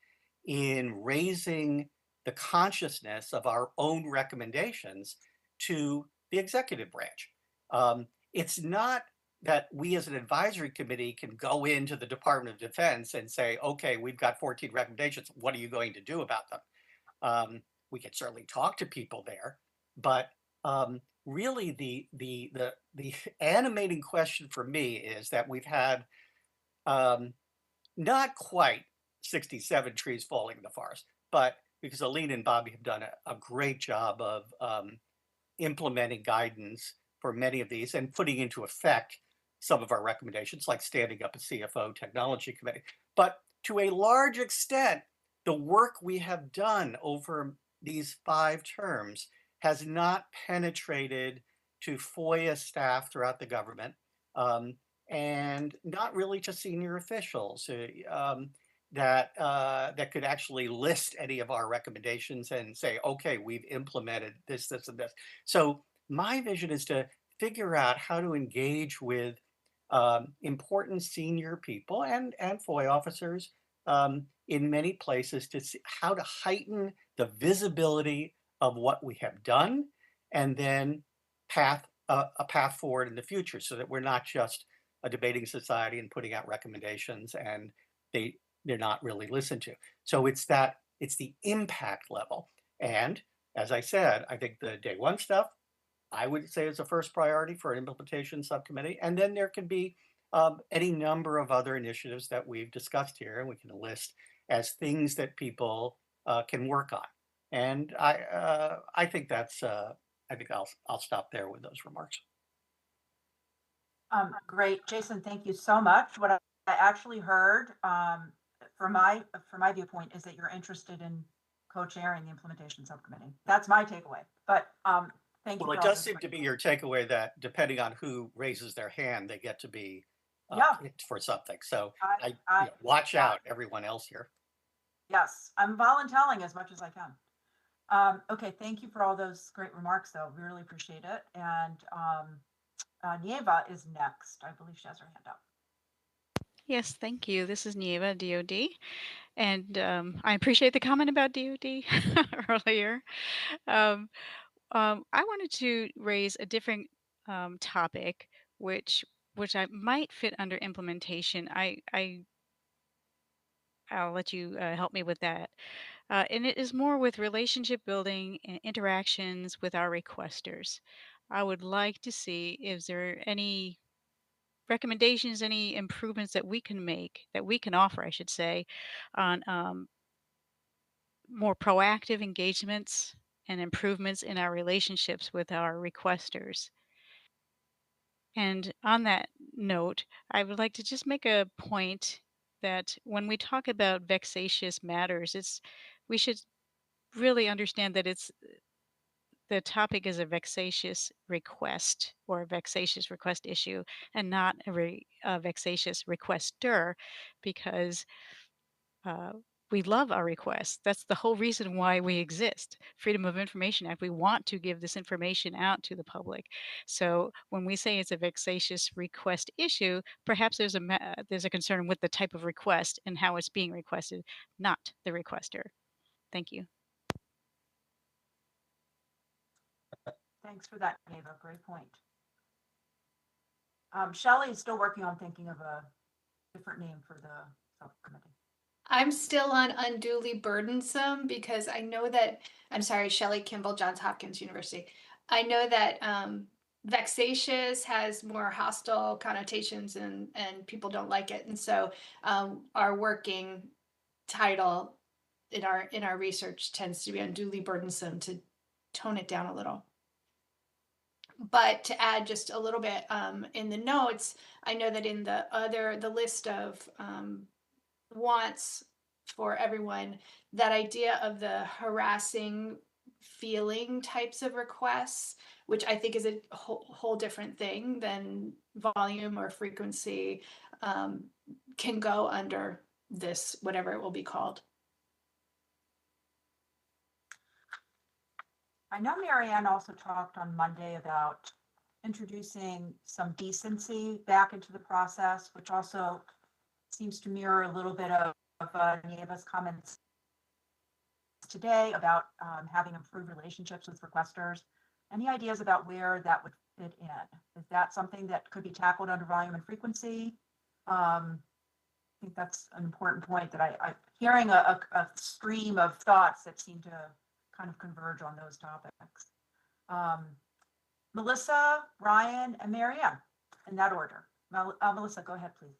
in raising the consciousness of our own recommendations to the executive branch. It's not that we as an advisory committee can go into the Department of Defense and say, okay, we've got 14 recommendations. What are you going to do about them? We can certainly talk to people there, but really the animating question for me is that we've had not quite 67 trees falling in the forest, but because Aline and Bobby have done a great job of implementing guidance for many of these and putting into effect some of our recommendations, like standing up a CFO technology committee. But to a large extent, the work we have done over these 5 terms has not penetrated to FOIA staff throughout the government, and not really to senior officials that could actually list any of our recommendations and say, okay, we've implemented this, this, and this. So my vision is to figure out how to engage with important senior people and FOIA officers in many places to see how to heighten the visibility of what we have done, and then a path forward in the future, so that we're not just a debating society and putting out recommendations and they're not really listened to. So it's the impact level. And as I said, I think the day one stuff, I would say is a first priority for an implementation subcommittee. And then there can be any number of other initiatives that we've discussed here, and we can list as things that people can work on. And I think that's, I think I'll stop there with those remarks.
Great, Jason, thank you so much. What I actually heard from my viewpoint is that you're interested in co-chairing the implementation subcommittee. That's my takeaway. But thank you.
Well, it does seem to be your takeaway that depending on who raises their hand, they get to be picked for something. So watch out, everyone else here.
Yes, I'm volunteering as much as I can. Okay, thank you for all those great remarks, though. We really appreciate it. And Nieva is next. I believe she has her hand up.
Yes, thank you. This is Nieva, DOD. And I appreciate the comment about DOD earlier. I wanted to raise a different topic, which I might fit under implementation. I'll let you help me with that. And it is more with relationship building and interactions with our requesters. I would like to see if there are any recommendations, any improvements that we can make, that we can offer, I should say, on more proactive engagements and improvements in our relationships with our requesters. And on that note, I would like to just make a point that when we talk about vexatious matters, we should really understand that the topic is a vexatious request or a vexatious request issue, and not a vexatious requester, because we love our requests. That's the whole reason why we exist. Freedom of Information Act. We want to give this information out to the public. So when we say it's a vexatious request issue, perhaps there's a concern with the type of request and how it's being requested, not the requester. Thank you.
Thanks for that, Eva. Great point. Shelley is still working on thinking of a different name for the subcommittee.
I'm still on unduly burdensome because I know that, I'm sorry, Shelley Kimball, Johns Hopkins University. I know that vexatious has more hostile connotations and people don't like it. And so our working title in our research tends to be unduly burdensome, to tone it down a little. But to add just a little bit in the notes, I know that in the list of wants for everyone, that idea of the harassing feeling types of requests, which I think is a whole different thing than volume or frequency, can go under this, whatever it will be called.
I know Marianne also talked on Monday about introducing some decency back into the process, which also seems to mirror a little bit of Neva's comments today about having improved relationships with requesters. Any ideas about where that would fit in? Is that something that could be tackled under volume and frequency? I think that's an important point that I'm hearing a stream of thoughts that seem to kind of converge on those topics. Melissa, Ryan, and Marianne, in that order. Melissa, go ahead, please.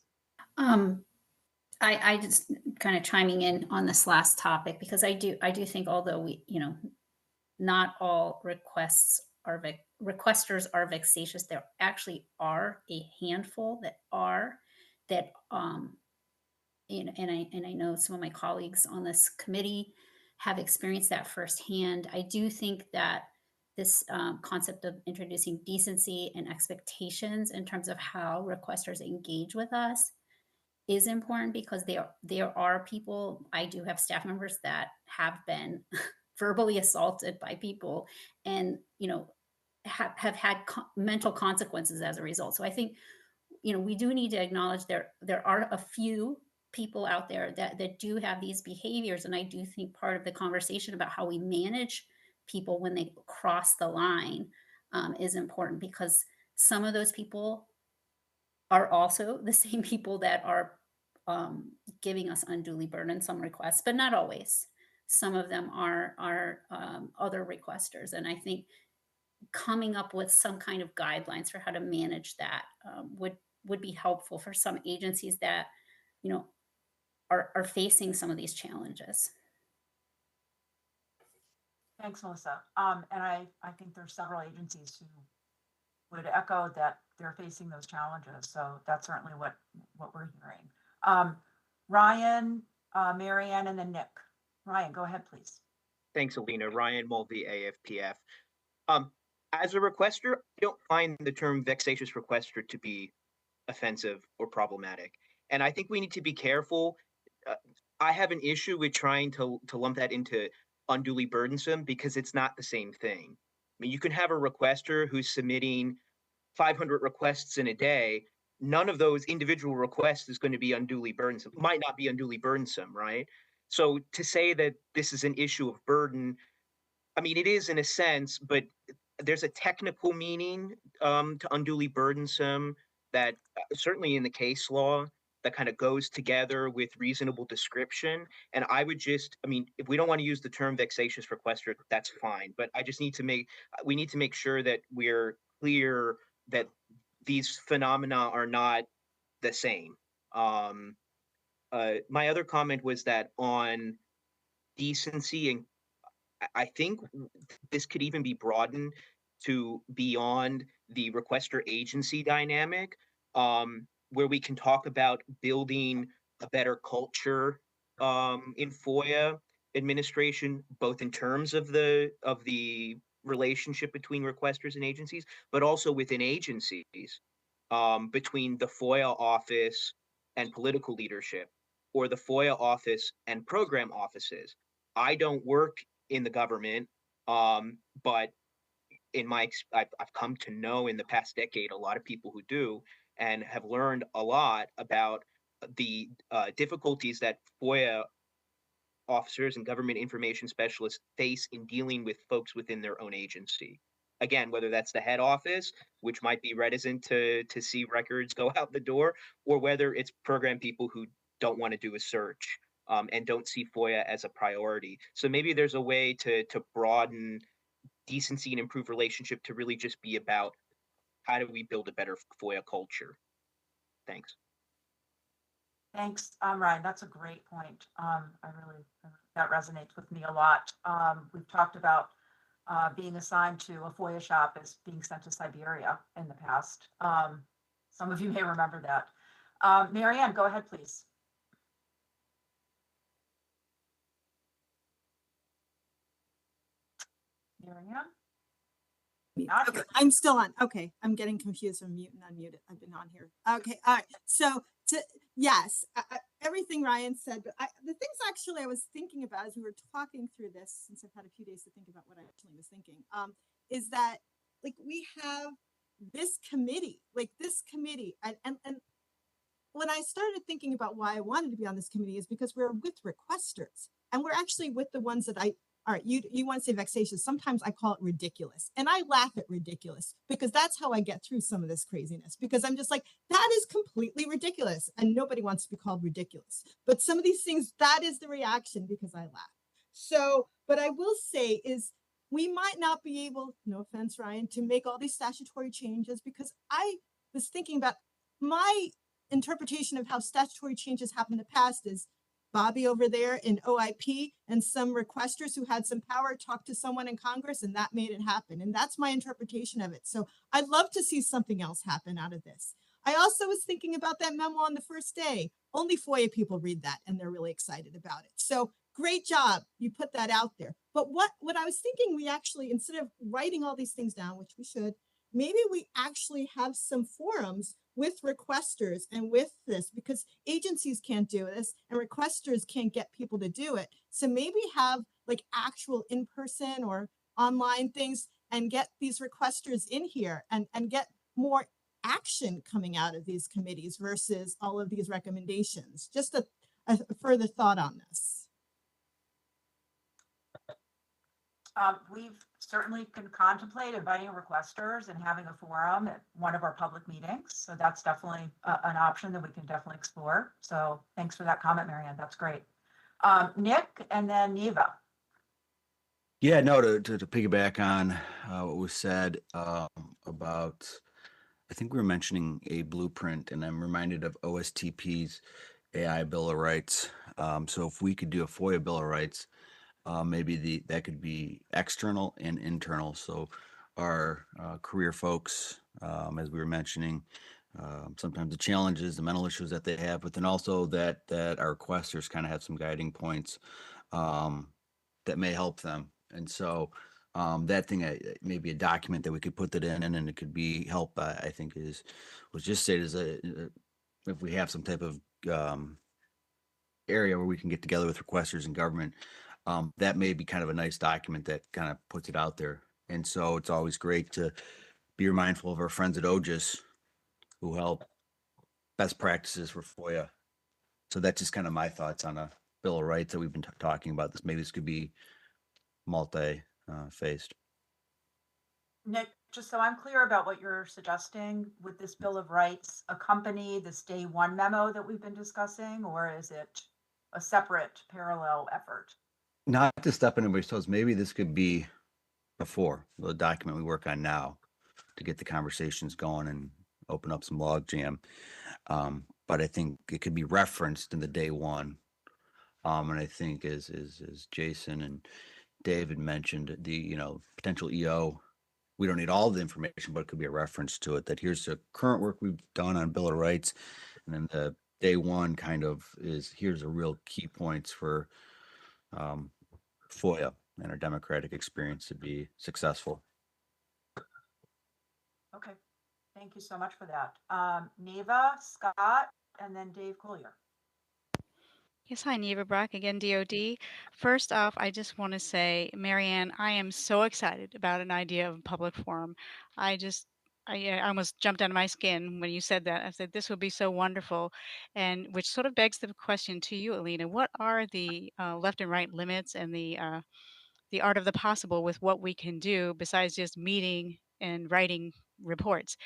I just kind of chiming in on this last topic, because I do think, although we, not all requesters are vexatious, there actually are a handful that are, that and I know some of my colleagues on this committee have experienced that firsthand. I do think that this concept of introducing decency and expectations in terms of how requesters engage with us is important, because there are people, I do have staff members that have been verbally assaulted by people, and have had mental consequences as a result. So I think we do need to acknowledge there are a few people out there that do have these behaviors, and I do think part of the conversation about how we manage people when they cross the line is important, because some of those people are also the same people that are giving us unduly burdensome requests, but not always. Some of them are other requesters, and I think coming up with some kind of guidelines for how to manage that would be helpful for some agencies that are facing some of these challenges.
Thanks, Melissa. And I think there's several agencies who would echo that they're facing those challenges. So that's certainly what we're hearing. Ryan, Marianne, and then Nick. Ryan, go ahead, please.
Thanks, Alina. Ryan Mulvey, AFPF. As a requester, I don't find the term vexatious requester to be offensive or problematic. And I think we need to be careful. I have an issue with trying to lump that into unduly burdensome, because it's not the same thing. I mean, you can have a requester who's submitting 500 requests in a day. None of those individual requests is going to be unduly burdensome, might not be unduly burdensome, right? So to say that this is an issue of burden, I mean, it is in a sense, but there's a technical meaning to unduly burdensome that certainly in the case law that kind of goes together with reasonable description. And I would I mean, if we don't want to use the term vexatious requester, that's fine. But I just need to we need to make sure that we're clear that these phenomena are not the same. My other comment was that on decency, and I think this could even be broadened to beyond the requester agency dynamic, where we can talk about building a better culture in FOIA administration, both in terms of the relationship between requesters and agencies, but also within agencies, between the FOIA office and political leadership, or the FOIA office and program offices. I don't work in the government, but I've come to know in the past decade a lot of people who do, and have learned a lot about the difficulties that FOIA officers and government information specialists face in dealing with folks within their own agency. Again, whether that's the head office, which might be reticent to see records go out the door, or whether it's program people who don't want to do a search and don't see FOIA as a priority. So maybe there's a way to broaden decency and improve relationship to really just be about how do we build a better FOIA culture. Thanks.
Thanks, Ryan. That's a great point. That resonates with me a lot. We've talked about being assigned to a FOIA shop as being sent to Siberia in the past. Some of you may remember that. Marianne, go ahead, please. Marianne?
Okay, I'm still on. Okay, I'm getting confused from mute and unmuted. I've been on here. Okay, all right. So, yes, everything Ryan said, but the things actually I was thinking about as we were talking through this, since I've had a few days to think about what I actually was thinking, is that like we have this committee, and when I started thinking about why I wanted to be on this committee is because we're with requesters, and we're actually with the ones that all right, you want to say vexatious. Sometimes I call it ridiculous. And I laugh at ridiculous because that's how I get through some of this craziness, because I'm just like, that is completely ridiculous. And nobody wants to be called ridiculous. But some of these things, that is the reaction because I laugh. So, but I will say is we might not be able, no offense, Ryan, to make all these statutory changes, because I was thinking about my interpretation of how statutory changes happen in the past is Bobby over there in OIP and some requesters who had some power talked to someone in Congress, and that made it happen. And that's my interpretation of it. So I'd love to see something else happen out of this. I also was thinking about that memo on the first day. Only FOIA people read that and they're really excited about it. So great job. You put that out there. But what I was thinking, we actually, instead of writing all these things down, which we should, maybe we actually have some forums with requesters and with this, because agencies can't do this and requesters can't get people to do it. So maybe have like actual in-person or online things and get these requesters in here and get more action coming out of these committees versus all of these recommendations. Just a further thought on this.
We've certainly can contemplate inviting requesters and having a forum at one of our public meetings. So that's definitely an option that we can definitely explore. So thanks for that comment, Marianne. That's great. Nick and then Neva.
Yeah, no, to piggyback on what was said about, I think we were mentioning a blueprint, and I'm reminded of OSTP's AI Bill of Rights. So if we could do a FOIA Bill of Rights, maybe that could be external and internal. So our career folks, as we were mentioning, sometimes the challenges, the mental issues that they have, but then also that our requesters kind of have some guiding points that may help them. And so that thing, maybe a document that we could put that in, and then it could be help. I think was just said is if we have some type of area where we can get together with requesters and government, that may be kind of a nice document that kind of puts it out there. And so it's always great to be mindful of our friends at OGIS who help best practices for FOIA. So that's just kind of my thoughts on a Bill of Rights that we've been talking about. Maybe this could be multi-faced.
Nick, just so I'm clear about what you're suggesting, would this Bill of Rights accompany this day one memo that we've been discussing, or is it a separate parallel effort?
Not to step on anybody's toes, maybe this could be before the document we work on now to get the conversations going and open up some logjam. But I think it could be referenced in the day one. And I think as Jason and David mentioned, the potential EO, we don't need all the information, but it could be a reference to it, that here's the current work we've done on Bill of Rights. And then the day one kind of is, here's the real key points for FOIA and our democratic experience to be successful.
Okay, thank you so much for that. Neva, Scott, and then Dave Collier.
Yes, hi, Neva Brock, again, DOD. First off, I just want to say, Marianne, I am so excited about an idea of a public forum. I almost jumped out of my skin when you said that. I said, this would be so wonderful. And which sort of begs the question to you, Alina, what are the left and right limits and the art of the possible with what we can do besides just meeting and writing reports?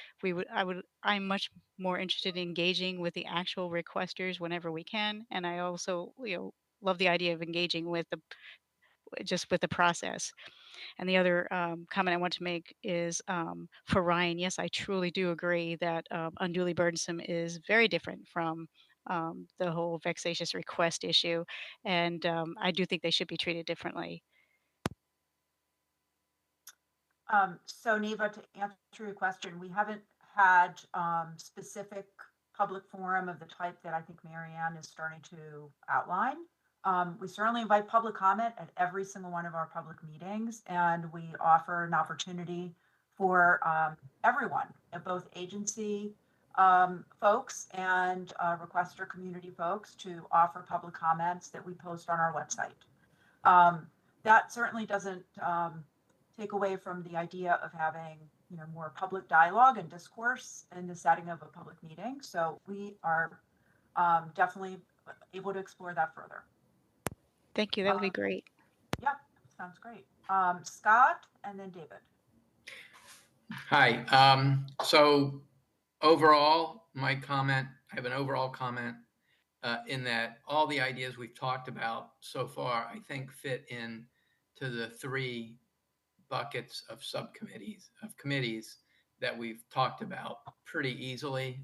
I'm much more interested in engaging with the actual requesters whenever we can, and I also love the idea of engaging with the process. And the other comment I want to make is for Ryan. Yes, I truly do agree that unduly burdensome is very different from the whole vexatious request issue, and I do think they should be treated differently.
So Neva, to answer your question, we haven't had specific public forum of the type that I think Marianne is starting to outline. We certainly invite public comment at every single one of our public meetings, and we offer an opportunity for everyone, both agency folks and requester community folks, to offer public comments that we post on our website. That certainly doesn't take away from the idea of having, you know, more public dialogue and discourse in the setting of a public meeting. So we are definitely able to explore that further.
Thank you. That would be great.
Yep, sounds great. Scott and then David.
Hi. So overall, my comment, I have an overall comment in that all the ideas we've talked about so far, I think fit in to the three buckets of subcommittees, of committees that we've talked about pretty easily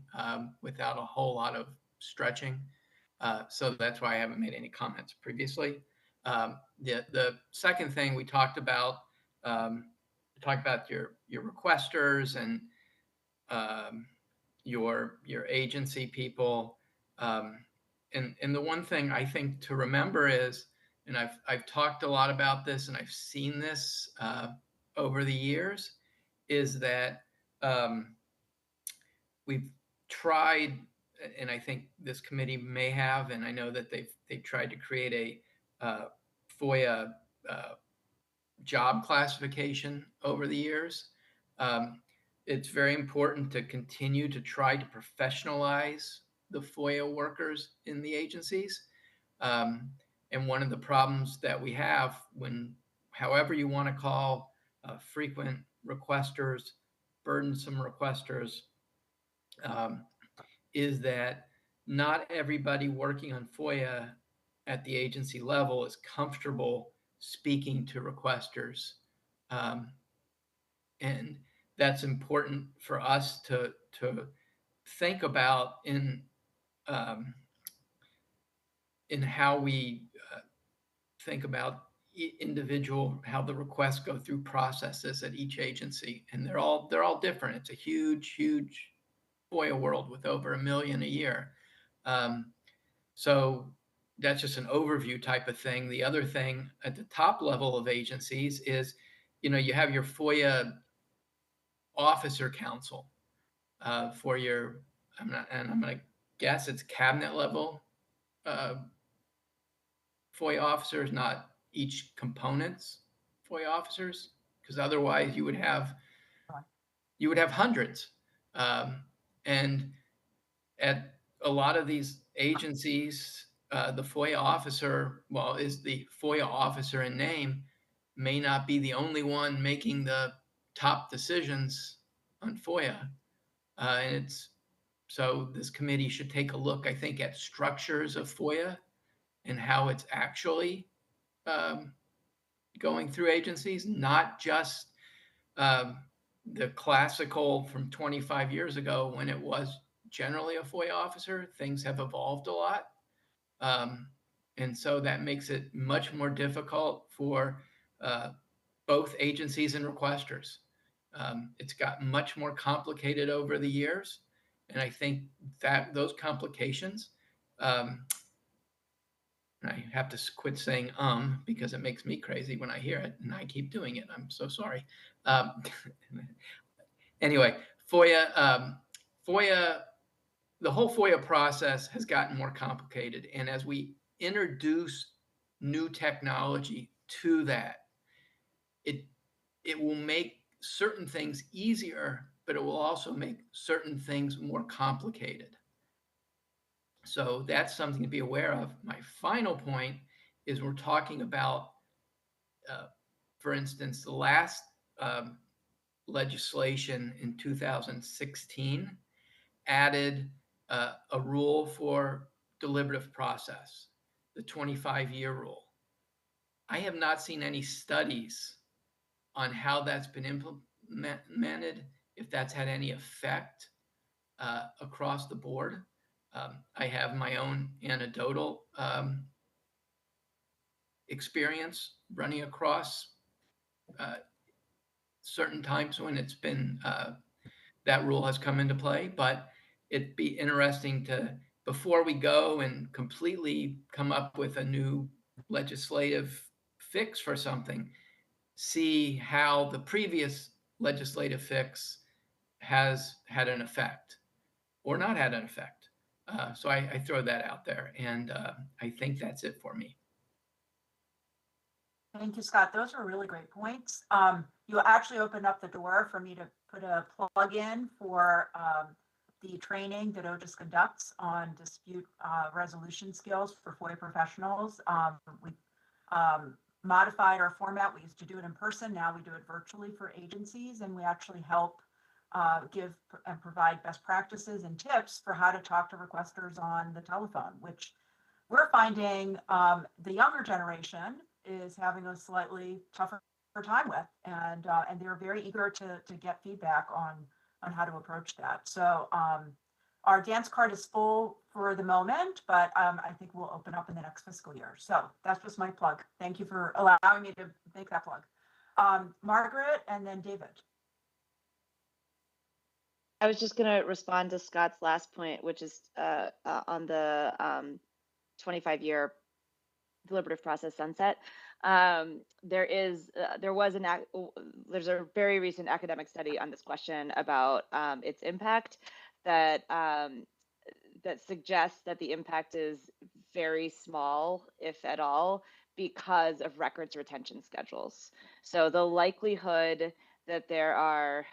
without a whole lot of stretching. So that's why I haven't made any comments previously. The second thing we talked about your requesters and your agency people. And the one thing I think to remember is, and I've talked a lot about this and I've seen this over the years, is that we've tried, and I think this committee may have, and I know that they've tried to create a FOIA job classification over the years. It's very important to continue to try to professionalize the FOIA workers in the agencies. And one of the problems that we have when, however you want to call frequent requesters, burdensome requesters, is that not everybody working on FOIA at the agency level is comfortable speaking to requesters. And that's important for us to think about in how we think about individual, how the requests go through processes at each agency, and they're all different. It's a huge FOIA world with over 1 million a year. So that's just an overview type of thing. The other thing at the top level of agencies is, you know, you have your FOIA officer council for your, I'm going to guess it's cabinet level FOIA officers, not each component's FOIA officers, because otherwise you would have hundreds. And at a lot of these agencies, the FOIA officer, well, is the FOIA officer in name, may not be the only one making the top decisions on FOIA. And so this committee should take a look, I think, at structures of FOIA and how it's actually going through agencies, not just the classical from 25 years ago when it was generally a FOIA officer. Things have evolved a lot. And so that makes it much more difficult for both agencies and requesters. It's gotten much more complicated over the years. And I think that those complications, I have to quit saying because it makes me crazy when I hear it, and I keep doing it. I'm so sorry. Anyway, FOIA, the whole FOIA process has gotten more complicated. And as we introduce new technology to that, it will make certain things easier, but it will also make certain things more complicated. So that's something to be aware of. My final point is we're talking about, for instance, the last legislation in 2016 added a rule for deliberative process, the 25-year rule. I have not seen any studies on how that's been implemented, if that's had any effect across the board. I have my own anecdotal experience running across certain times when it's been, that rule has come into play, but it'd be interesting to, before we go and completely come up with a new legislative fix for something, see how the previous legislative fix has had an effect or not had an effect. So I throw that out there, and I think that's it for me.
Thank you, Scott. Those are really great points. You actually opened up the door for me to put a plug in for the training that OGIS conducts on dispute resolution skills for FOIA professionals. We modified our format. We used to do it in person. Now we do it virtually for agencies, and we actually help give and provide best practices and tips for how to talk to requesters on the telephone, which we're finding the younger generation is having a slightly tougher time with, and they're very eager to get feedback on how to approach that. So our dance card is full for the moment, but I think we'll open up in the next fiscal year. So that's just my plug. Thank you for allowing me to make that plug. Margaret and then David.
I was just going to respond to Scott's last point, which is on the 25-year deliberative process sunset. There's a very recent academic study on this question about its impact that suggests that the impact is very small, if at all, because of records retention schedules. So the likelihood that there are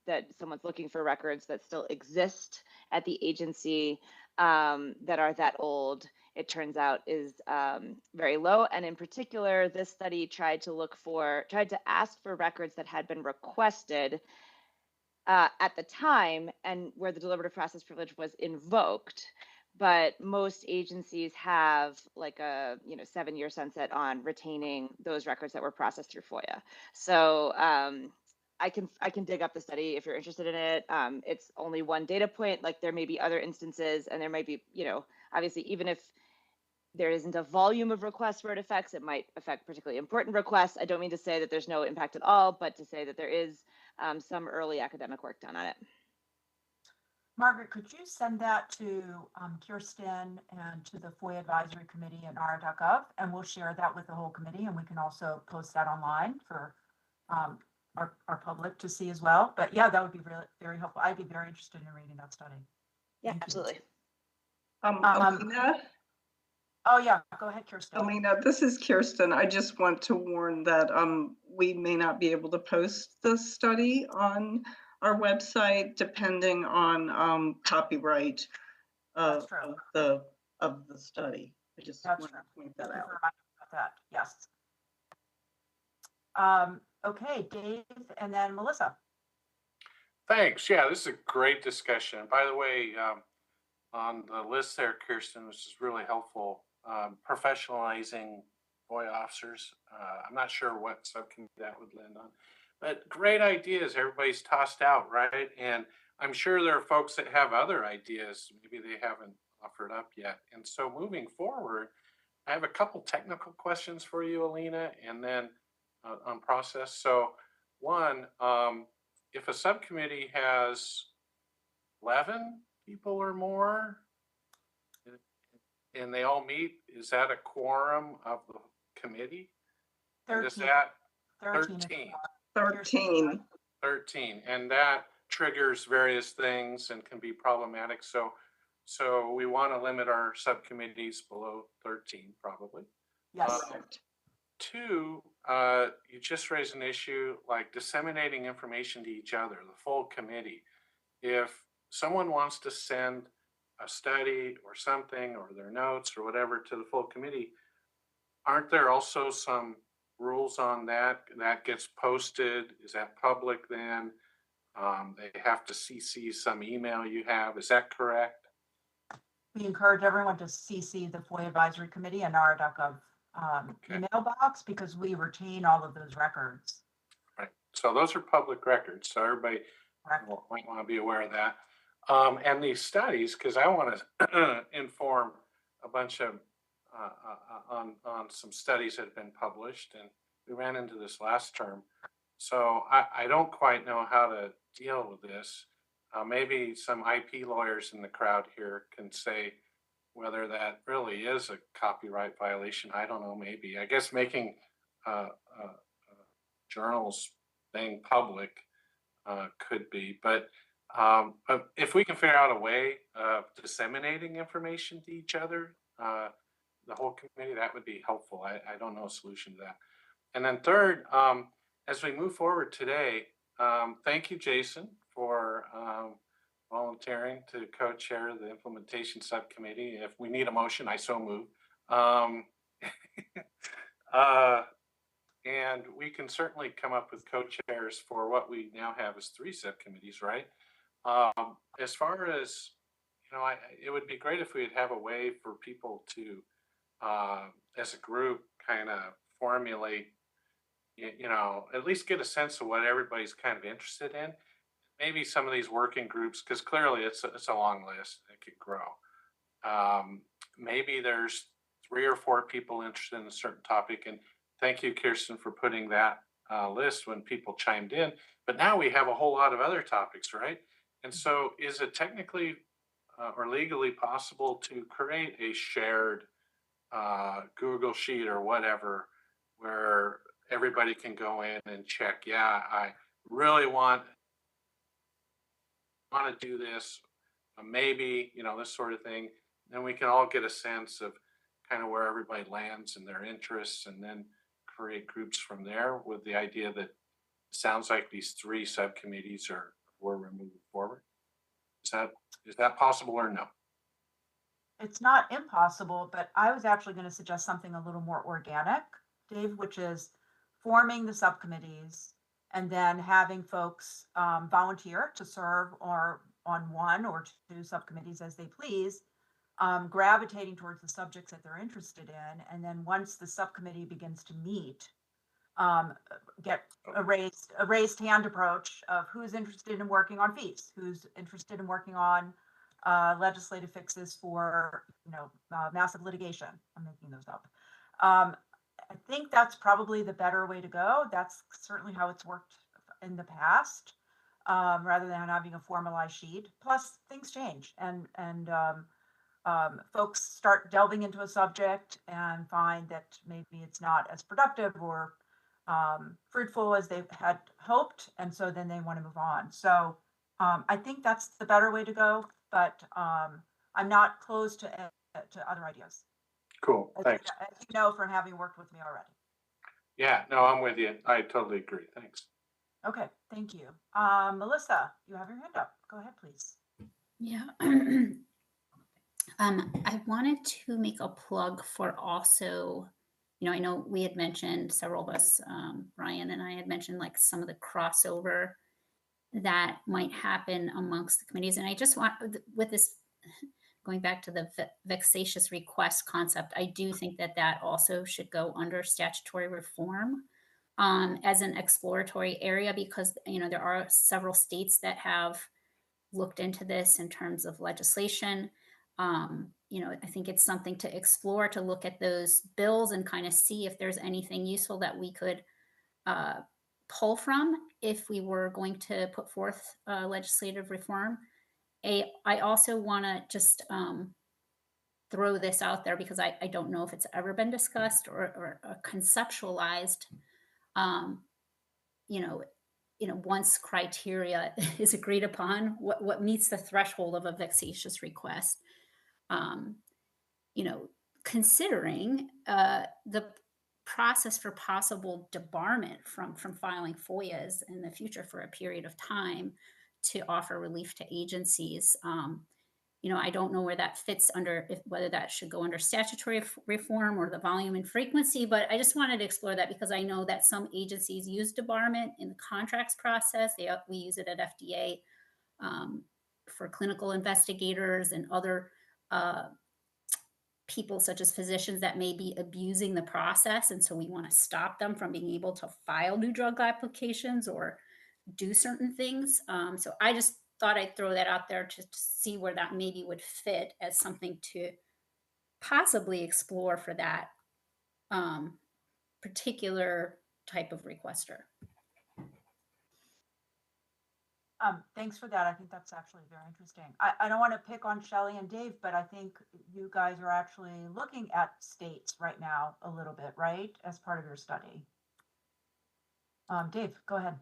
that someone's looking for records that still exist at the agency that are that old, it turns out, is very low. And in particular, this study tried to ask for records that had been requested at the time and where the deliberative process privilege was invoked. But most agencies have like a 7-year sunset on retaining those records that were processed through FOIA. So I can dig up the study if you're interested in it. It's only one data point. Like there may be other instances, and there might be, obviously, even if there isn't a volume of requests where it affects, it might affect particularly important requests. I don't mean to say that there's no impact at all, but to say that there is some early academic work done on it.
Margaret, could you send that to Kirsten and to the FOIA Advisory Committee at NARA.gov, and we'll share that with the whole committee, and we can also post that online for our public to see as well. But yeah, that would be really very helpful. I'd be very interested in reading that study.
Yeah, absolutely.
Alina?
Oh yeah, go ahead, Kirsten.
Alina, this is Kirsten. I just want to warn that we may not be able to post the study on our website depending on copyright of the study. I just want to point that out.
That. Yes. Okay, Dave, and then Melissa.
Thanks. Yeah, this is a great discussion. By the way, on the list there, Kirsten, which is really helpful, professionalizing FOIA officers. I'm not sure what subcommittee that would land on, but great ideas. Everybody's tossed out, right? And I'm sure there are folks that have other ideas. Maybe they haven't offered up yet. And so moving forward, I have a couple technical questions for you, Alina, and then on process. So one, if a subcommittee has 11 people or more, and they all meet, is that a quorum of the committee?
13.
And is that
13?
13, and that triggers various things and can be problematic. So we want to limit our subcommittees below 13, probably.
Yes.
Two, you just raised an issue like disseminating information to each other, the full committee. If someone wants to send a study or something or their notes or whatever to the full committee, aren't there also some rules on that gets posted? Is that public then? They have to CC some email you have. Is that correct?
We encourage everyone to CC the FOIA Advisory Committee and NARA.gov email box because we retain all of those records.
Right. So those are public records. So everybody might want to be aware of that. And these studies, because I want to inform a bunch of on some studies that have been published, and we ran into this last term. So I don't quite know how to deal with this. Maybe some IP lawyers in the crowd here can say whether that really is a copyright violation. I don't know, maybe. I guess making journals thing public could be, but if we can figure out a way of disseminating information to each other, the whole committee, that would be helpful. I don't know a solution to that. And then third, as we move forward today, thank you, Jason, for volunteering to co-chair the implementation subcommittee. If we need a motion, I so move. And we can certainly come up with co-chairs for what we now have as 3 subcommittees, right? As far as, it would be great if we'd have a way for people to, as a group, kind of formulate, at least get a sense of what everybody's kind of interested in. Maybe some of these working groups, because clearly it's a long list, it could grow. Maybe there's 3 or 4 people interested in a certain topic, and thank you, Kirsten, for putting that list when people chimed in. But now we have a whole lot of other topics, right? And so is it technically or legally possible to create a shared Google Sheet or whatever where everybody can go in and check, yeah, I really want to do this, maybe, this sort of thing. Then we can all get a sense of kind of where everybody lands and their interests, and then create groups from there with the idea that it sounds like these 3 subcommittees are where we're moving forward. Is that possible or no?
It's not impossible, but I was actually going to suggest something a little more organic, Dave, which is forming the subcommittees and then having folks volunteer to serve or on 1 or 2 subcommittees as they please, gravitating towards the subjects that they're interested in. And then once the subcommittee begins to meet, get a raised hand approach of who's interested in working on fees, who's interested in working on legislative fixes for, massive litigation. I'm making those up. I think that's probably the better way to go. That's certainly how it's worked in the past, rather than having a formalized sheet. Plus, things change, and folks start delving into a subject and find that maybe it's not as productive or fruitful as they had hoped, and so then they want to move on. So I think that's the better way to go, but I'm not closed to other ideas.
Cool, thanks.
As you know from having worked with me already.
Yeah, no, I'm with you. I totally agree. Thanks.
Okay, thank you. Melissa, you have your hand up. Go ahead, please.
Yeah. I wanted to make a plug for also, I know we had mentioned, several of us, Ryan and I had mentioned like some of the crossover that might happen amongst the committees. And I just want, with this, going back to the vexatious request concept, I do think that that also should go under statutory reform as an exploratory area, because, there are several states that have looked into this in terms of legislation. I think it's something to explore, to look at those bills and kind of see if there's anything useful that we could pull from if we were going to put forth legislative reform. I also want to just throw this out there because I don't know if it's ever been discussed or conceptualized. Once criteria is agreed upon, what meets the threshold of a vexatious request. Considering the process for possible debarment from filing FOIAs in the future for a period of time to offer relief to agencies. I don't know where that fits under, whether that should go under statutory reform or the volume and frequency, but I just wanted to explore that because I know that some agencies use debarment in the contracts process. We use it at FDA for clinical investigators and other people such as physicians that may be abusing the process. And so we want to stop them from being able to file new drug applications or do certain things. So I just thought I'd throw that out there to see where that maybe would fit as something to possibly explore for that particular type of requester.
Thanks for that. I think that's actually very interesting. I don't want to pick on Shelley and Dave, but I think you guys are actually looking at states right now a little bit, right? As part of your study. Dave, go ahead.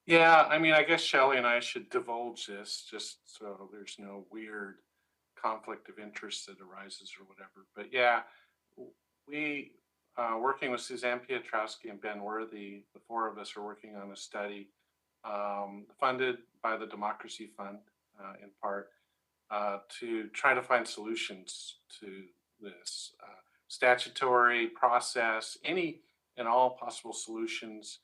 Yeah, I mean, I guess Shelley and I should divulge this just so there's no weird conflict of interest that arises or whatever. But yeah, we, working with Suzanne Piotrowski and Ben Worthy, the four of us are working on a study funded by the Democracy Fund in part to try to find solutions to this statutory process, any and all possible solutions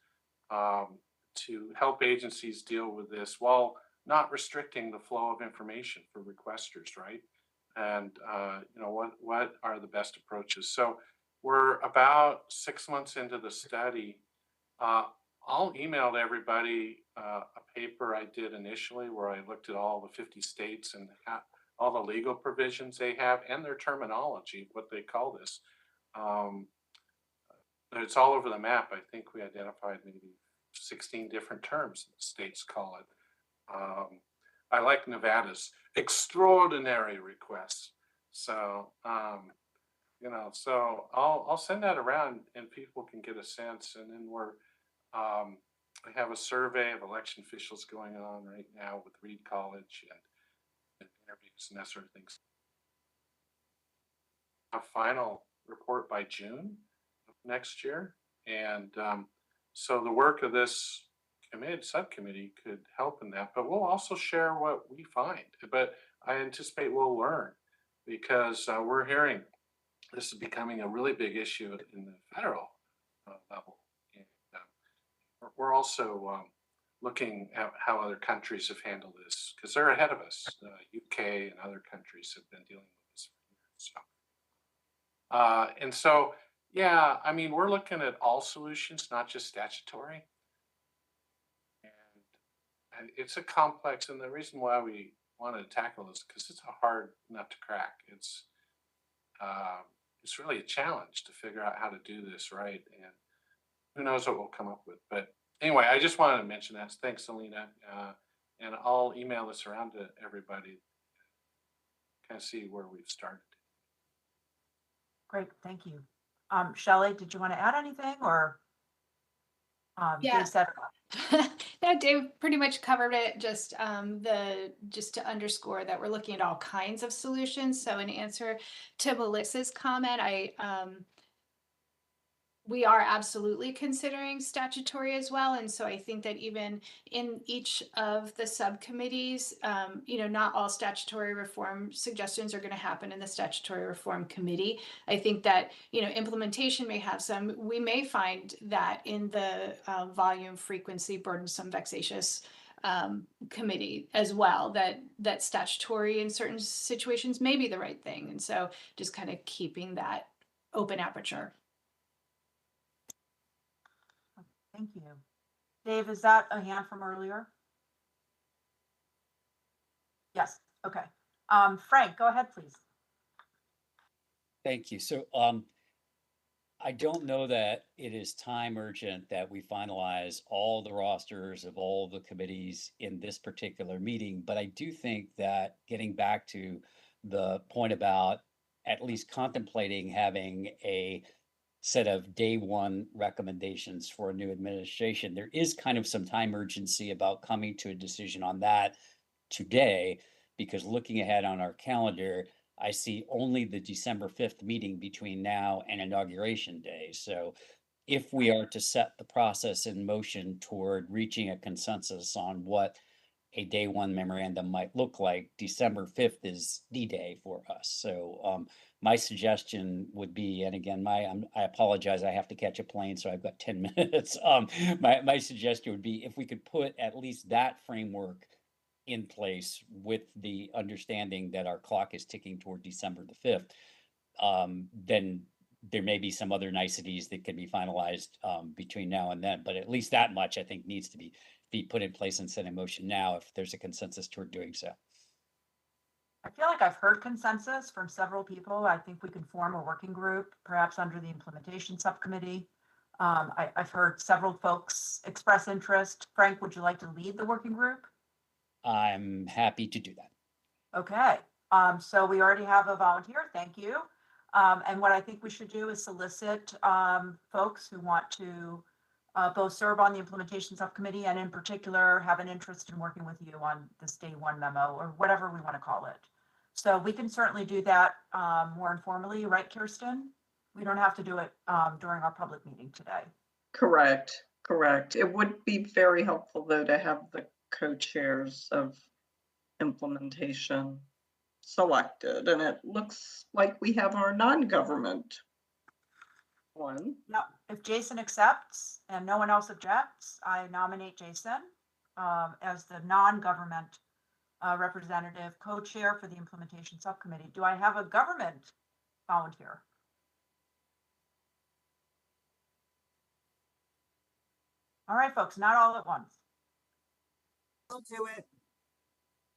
to help agencies deal with this while not restricting the flow of information for requesters, right? And you know, what are the best approaches? So we're about 6 months into the study. I'll email to everybody a paper I did initially where I looked at all the 50 states and all the legal provisions they have and their terminology, what they call this. But it's all over the map. I think we identified maybe 16 different terms the states call it. I like Nevada's extraordinary requests. So, you know, so I'll send that around and people can get a sense. And then I have a survey of election officials going on right now with Reed College and interviews and that sort of things. A final report by June of next year. And so the work of this subcommittee could help in that, but we'll also share what we find. But I anticipate we'll learn because we're hearing this is becoming a really big issue in the federal level. And we're also looking at how other countries have handled this because they're ahead of us. UK and other countries have been dealing with this for years. So. And so, yeah, I mean, we're looking at all solutions, not just statutory. And it's a complex, and the reason why we wanted to tackle this because it's a hard nut to crack. It's really a challenge to figure out how to do this right, and who knows what we'll come up with. But anyway, I just wanted to mention that. Thanks, Alina, and I'll email this around to everybody. Kind of see where we've started.
Great, thank you. Shelley, did you want to add anything or
Yeah.
Dave said
No, Dave pretty much covered it. Just to underscore that we're looking at all kinds of solutions. So in answer to Melissa's comment, we are absolutely considering statutory as well. And so I think that even in each of the subcommittees, you know, not all statutory reform suggestions are going to happen in the statutory reform committee. I think that, you know, implementation may have some. We may find that in the volume, frequency, burdensome, vexatious committee as well, that statutory in certain situations may be the right thing. And so just kind of keeping that open aperture.
Thank you. Dave, is that a hand from earlier? Yes, okay. Frank, go ahead, please.
Thank you. So I don't know that it is time urgent that we finalize all the rosters of all the committees in this particular meeting, but I do think that getting back to the point about at least contemplating having a set of day one recommendations for a new administration, there is kind of some time urgency about coming to a decision on that today, because looking ahead on our calendar, I see only the December 5th meeting between now and Inauguration Day. So if we are to set the process in motion toward reaching a consensus on what a day one memorandum might look like, December 5th is the day for us. So my suggestion would be, and again, I apologize, I have to catch a plane, so I've got 10 minutes. My suggestion would be if we could put at least that framework in place with the understanding that our clock is ticking toward December the 5th, then there may be some other niceties that can be finalized between now and then, but at least that much I think needs to be put in place and set in motion now if there's a consensus toward doing so.
I feel like I've heard consensus from several people. I think we can form a working group, perhaps under the implementation subcommittee, I've heard several folks express interest. Frank, would you like to lead the working group?
I'm happy to do that.
Okay, so we already have a volunteer, thank you. And what I think we should do is solicit folks who want to both serve on the implementation subcommittee and in particular have an interest in working with you on this day one memo or whatever we want to call it. So we can certainly do that more informally, right, Kirsten? We don't have to do it during our public meeting today.
Correct, correct. It would be very helpful though to have the co-chairs of implementation selected, and it looks like we have our non-government one.
Now, if Jason accepts and no one else objects, I nominate Jason as the non-government representative co-chair for the implementation subcommittee. Do I have a government volunteer? All right, folks, not all at once.
I'll do it.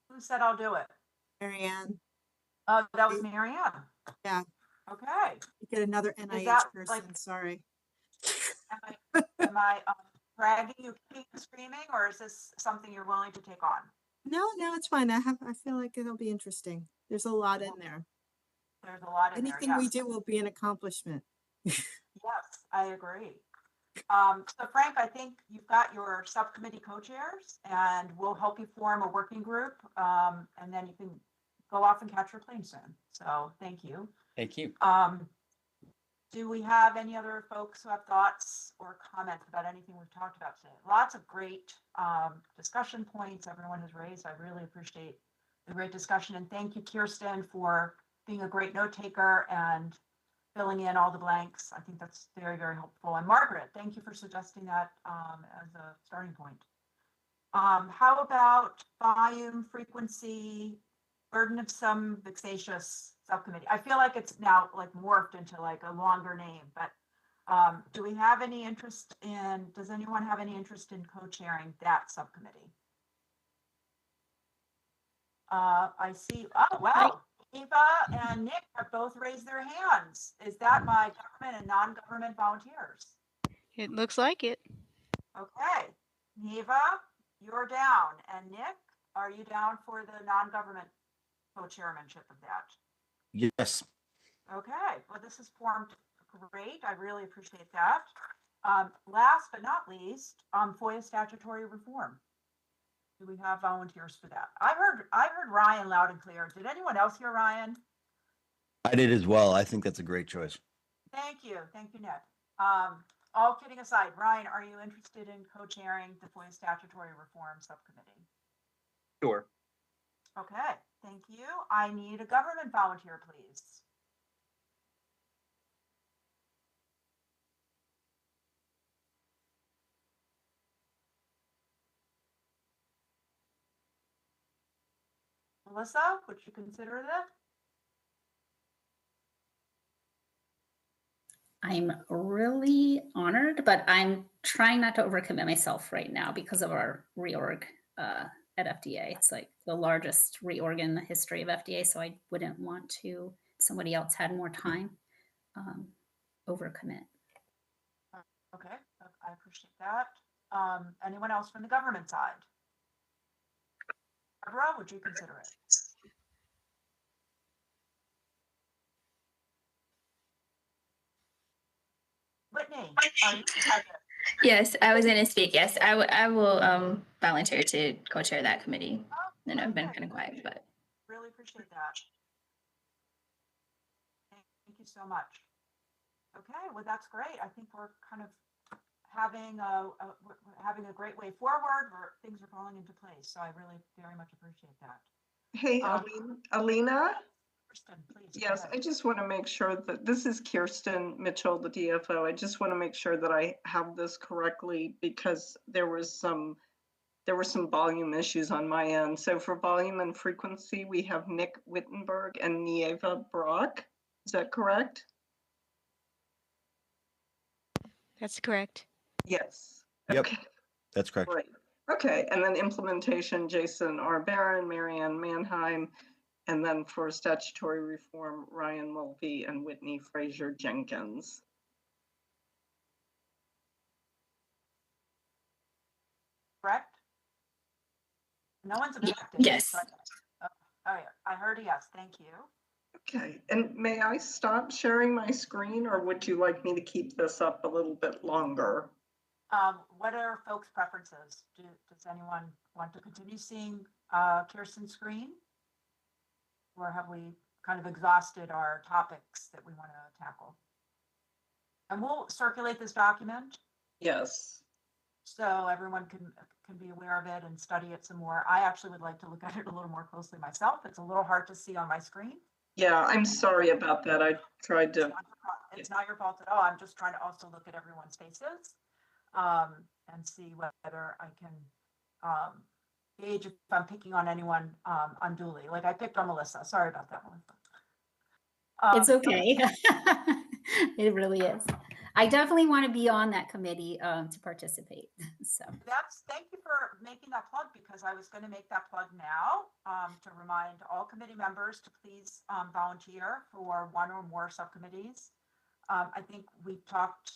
Who said I'll do it?
Marianne.
That was Marianne.
Yeah.
Okay.
You get another NIH
that,
person.
like-
Sorry.
Am I dragging you kicking and screaming, or is this something you're willing to take on?
No, it's fine. I feel like it'll be interesting. There's a lot in there.
There's a lot in there.
Anything we
Yes.
do will be an accomplishment.
Yes, I agree. So Frank, I think you've got your subcommittee co-chairs and we'll help you form a working group. And then you can go off and catch your plane soon. So thank you.
Thank you.
Do we have any other folks who have thoughts or comments about anything we've talked about today? Lots of great discussion points everyone has raised. I really appreciate the great discussion. And thank you, Kirsten, for being a great note taker and filling in all the blanks. I think that's very, very helpful. And Margaret, thank you for suggesting that as a starting point. How about volume, frequency, burdensome, vexatious subcommittee? I feel like it's now like morphed into like a longer name, but do we have any interest in, does anyone have any interest in co-chairing that subcommittee? I see, oh, wow. Eva and Nick have both raised their hands. Is that my government and non-government volunteers?
It looks like it.
Okay, Neva, you're down. And Nick, are you down for the non-government co-chairmanship of that?
Yes.
Okay, well, this is formed great. I really appreciate that. Last but not least, FOIA statutory reform. Do we have volunteers for that? I heard Ryan loud and clear. Did anyone else hear Ryan?
I did as well. I think that's a great choice.
Thank you, Nick. All kidding aside, Ryan, are you interested in co-chairing the FOIA statutory reform subcommittee?
Sure.
Okay, thank you. I need a government volunteer, please. Melissa, would you consider that?
I'm really honored, but I'm trying not to overcommit myself right now because of our reorg at FDA. It's like the largest reorg in the history of FDA, so I wouldn't want to, somebody else had more time, overcommit.
Okay, I appreciate that. Anyone else from the government side? Barbara, would you consider it? Whitney, are you present?
Yes, I was going to speak. Yes, I will volunteer to co-chair that committee.
Oh,
And I've been
okay.
kind of quiet, but
Really appreciate that. Thank you so much. Okay, well, that's great. I think we're kind of having a great way forward where things are falling into place. So I really very much appreciate that.
Hey, Alina?
Kirsten, please. go
Yes,
ahead.
I just want to make sure that this is Kirsten Mitchell, the DFO. I just want to make sure that I have this correctly because there were some volume issues on my end. So for volume and frequency, we have Nick Wittenberg and Nieva Brock. Is that correct?
That's correct.
Yes.
Yep.
Okay.
That's correct.
Great. Okay, and then implementation, Jason R. Barron, Marianne Mannheim, and then for statutory reform, Ryan Mulvey and Whitney Fraser Jenkins.
correct? No one's objecting.
Yes.
Oh, yeah, I heard a yes, thank you.
Okay, and may I stop sharing my screen, or would you like me to keep this up a little bit longer?
What are folks' preferences? Does anyone want to continue seeing Kirsten's screen? Or have we kind of exhausted our topics that we want to tackle? And we'll circulate this document
Yes.
so everyone can be aware of it and study it some more. I actually would like to look at it a little more closely myself. It's a little hard to see on my screen.
Yeah, I'm sorry about that. I tried to.
It's not your fault at all. I'm just trying to also look at everyone's faces and see whether I can gauge if I'm picking on anyone unduly. Like I picked on Melissa. Sorry about that, Melissa.
It's okay. It really is. I definitely want to be on that committee to participate. So
Thank you for making that plug, because I was going to make that plug now to remind all committee members to please volunteer for one or more subcommittees. I think we talked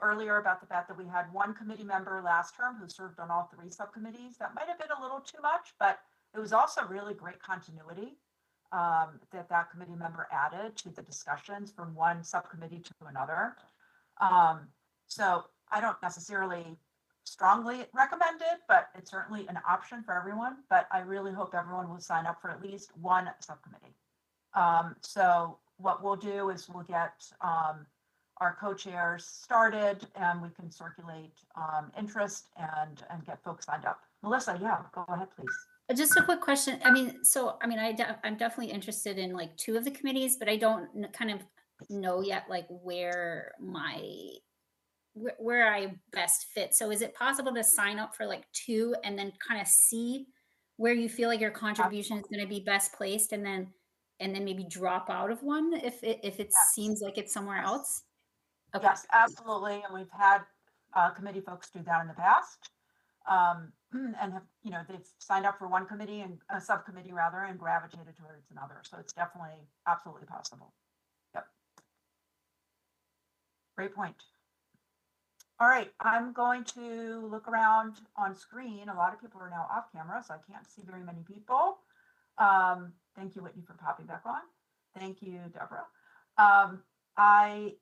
earlier about the fact that we had one committee member last term who served on all 3 subcommittees. That might have been a little too much, but it was also really great continuity that committee member added to the discussions from one subcommittee to another. So I don't necessarily strongly recommend it, but it's certainly an option for everyone. But I really hope everyone will sign up for at least one subcommittee. So what we'll do is we'll get our co-chairs started, and we can circulate interest and get folks signed up. Melissa, yeah, go ahead, please.
just a quick question. I'm definitely interested in like 2 of the committees, but I don't kind of know yet like where I best fit. So is it possible to sign up for like 2 and then kind of see where you feel like your contribution is going to be best placed, and then maybe drop out of one if it seems like it's somewhere else? Okay.
Yes, absolutely. And we've had committee folks do that in the past. And have, they've signed up for one committee and a subcommittee rather, and gravitated towards another. So it's definitely absolutely possible. Yep. Great point. All right, I'm going to look around on screen. A lot of people are now off camera, so I can't see very many people. Thank you, Whitney, for popping back on. Thank you, Deborah. I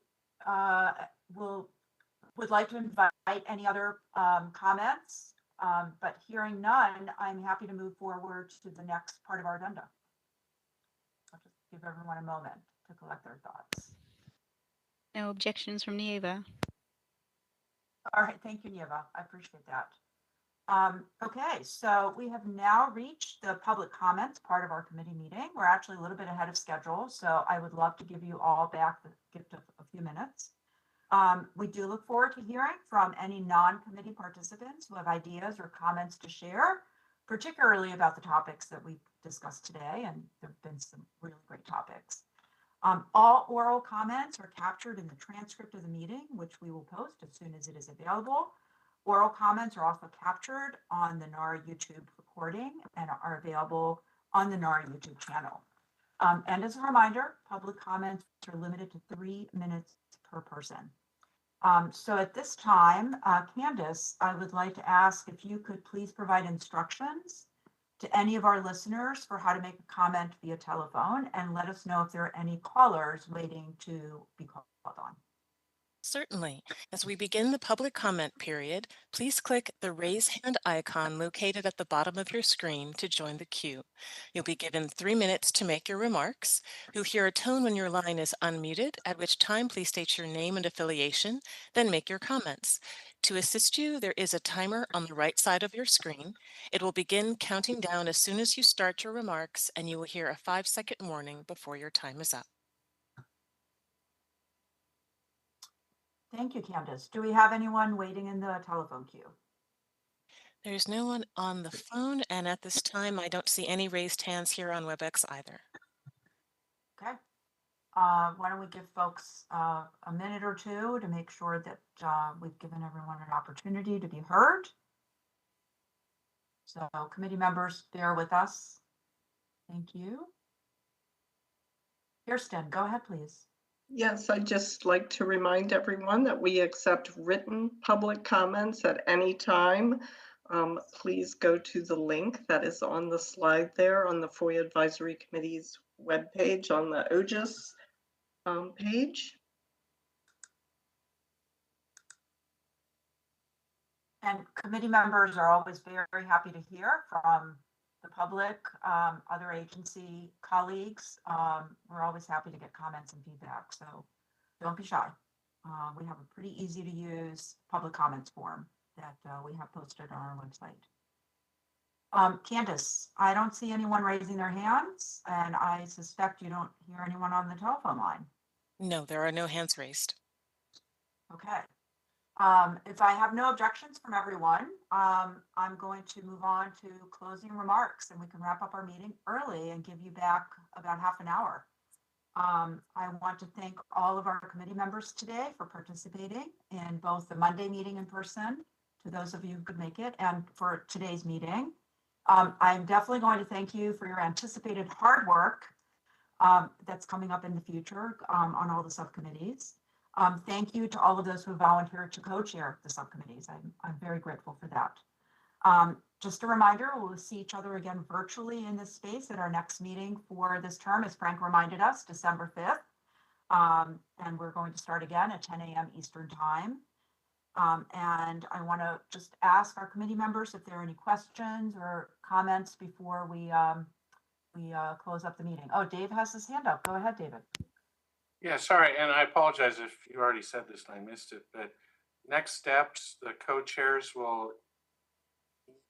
would like to invite any other comments, but hearing none, I'm happy to move forward to the next part of our agenda. I'll just give everyone a moment to collect their thoughts.
No objections from Nieva.
All right, thank you, Nieva. I appreciate that. Okay, so we have now reached the public comments part of our committee meeting. We're actually a little bit ahead of schedule, so I would love to give you all back the gift of a few minutes. We do look forward to hearing from any non-committee participants who have ideas or comments to share, particularly about the topics that we've discussed today, and there have been some really great topics. All oral comments are captured in the transcript of the meeting, which we will post as soon as it is available. Oral comments are also captured on the NARA YouTube recording and are available on the NARA YouTube channel. And as a reminder, public comments are limited to 3 minutes per person. So at this time, Candace, I would like to ask if you could please provide instructions to any of our listeners for how to make a comment via telephone, and let us know if there are any callers waiting to be called on.
Certainly. As we begin the public comment period, please click the raise hand icon located at the bottom of your screen to join the queue. You'll be given 3 minutes to make your remarks. You'll hear a tone when your line is unmuted, at which time please state your name and affiliation, then make your comments. To assist you, there is a timer on the right side of your screen. It will begin counting down as soon as you start your remarks, and you will hear a 5-second warning before your time is up.
Thank you, Candace. Do we have anyone waiting in the telephone queue?
There's no one on the phone, and at this time, I don't see any raised hands here on WebEx either.
Okay. Why don't we give folks a minute or two to make sure that we've given everyone an opportunity to be heard. So committee members, bear with us. Thank you. Kirsten, go ahead, please.
Yes, I'd just like to remind everyone that we accept written public comments at any time. please go to the link that is on the slide there on the FOIA Advisory Committee's webpage on the OGIS page.
And committee members are always very happy to hear from the public, other agency colleagues. We're always happy to get comments and feedback, so don't be shy. We have a pretty easy to use public comments form that we have posted on our website. Candace, I don't see anyone raising their hands, and I suspect you don't hear anyone on the telephone line.
No, there are no hands raised.
Okay. If I have no objections from everyone, I'm going to move on to closing remarks, and we can wrap up our meeting early and give you back about half an hour. I want to thank all of our committee members today for participating in both the Monday meeting in person, to those of you who could make it, and for today's meeting. I'm definitely going to thank you for your anticipated hard work that's coming up in the future on all the subcommittees. Thank you to all of those who volunteered to co-chair the subcommittees. I'm very grateful for that. Just a reminder, we'll see each other again virtually in this space at our next meeting for this term, as Frank reminded us, December 5th. And we're going to start again at 10 a.m. Eastern time. And I want to just ask our committee members if there are any questions or comments before we close up the meeting. Oh, Dave has his hand up. Go ahead, David.
Yeah, sorry, and I apologize if you already said this and I missed it, but next steps, the co-chairs will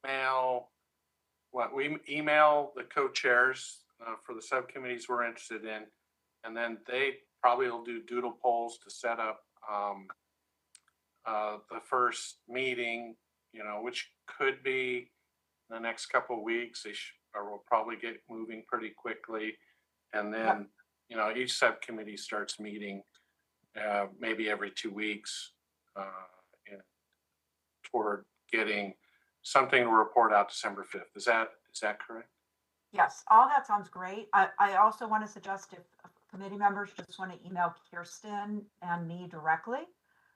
email the co-chairs for the subcommittees we're interested in, and then they probably will do doodle polls to set up the first meeting, which could be in the next couple of weeks. Or we'll probably get moving pretty quickly, and then each subcommittee starts meeting maybe every 2 weeks toward getting something to report out December 5th. Is that correct?
Yes, all that sounds great. I also want to suggest if committee members just want to email Kirsten and me directly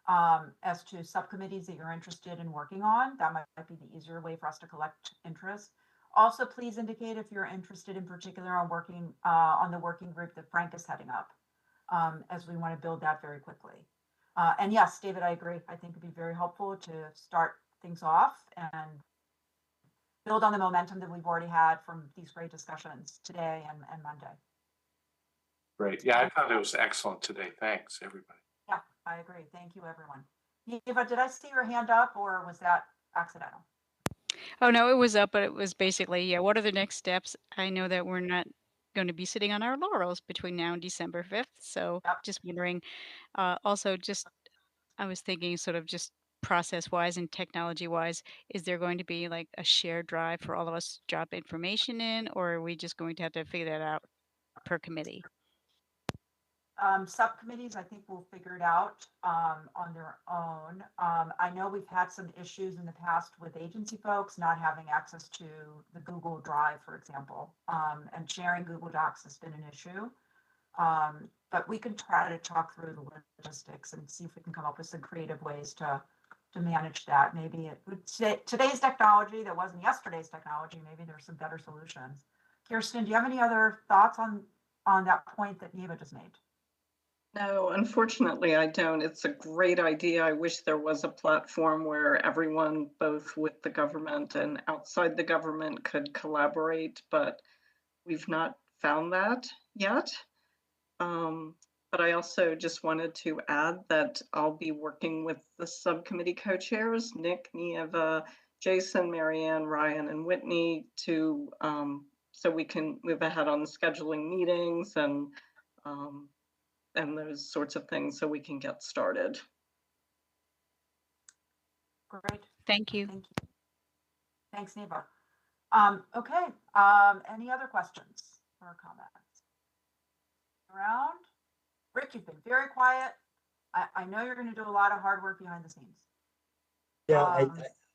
as to subcommittees that you're interested in working on, that might be the easier way for us to collect interest. Also, please indicate if you're interested in particular on working on the working group that Frank is heading up, as we want to build that very quickly. And yes, David, I agree. I think it'd be very helpful to start things off and build on the momentum that we've already had from these great discussions today and Monday.
Great. Yeah, I thought it was excellent today. Thanks, everybody.
Yeah, I agree. Thank you, everyone. Eva, did I see your hand up or was that accidental?
Oh, no, it was up, but it was basically, yeah, what are the next steps? I know that we're not going to be sitting on our laurels between now and December 5th. So just wondering, also just, I was thinking sort of just process wise and technology wise, is there going to be like a shared drive for all of us to drop information in, or are we just going to have to figure that out per committee?
Subcommittees, I think will figure it out on their own. I know we've had some issues in the past with agency folks not having access to the Google Drive, for example, and sharing Google Docs has been an issue. But we can try to talk through the logistics and see if we can come up with some creative ways to manage that. Maybe today's technology that wasn't yesterday's technology. Maybe there's some better solutions. Kirsten, do you have any other thoughts on that point that Eva just made?
No, unfortunately, I don't. It's a great idea. I wish there was a platform where everyone, both with the government and outside the government, could collaborate, but we've not found that yet. But I also just wanted to add that I'll be working with the subcommittee co-chairs, Nick, Nieva, Jason, Marianne, Ryan, and Whitney, to so we can move ahead on scheduling meetings and those sorts of things so we can get started.
Great.
Thank you.
Thank you. Thanks, Neva. Okay. Any other questions or comments? Around? Rick, you've been very quiet. I know you're going to do a lot of hard work behind the scenes.
Yeah,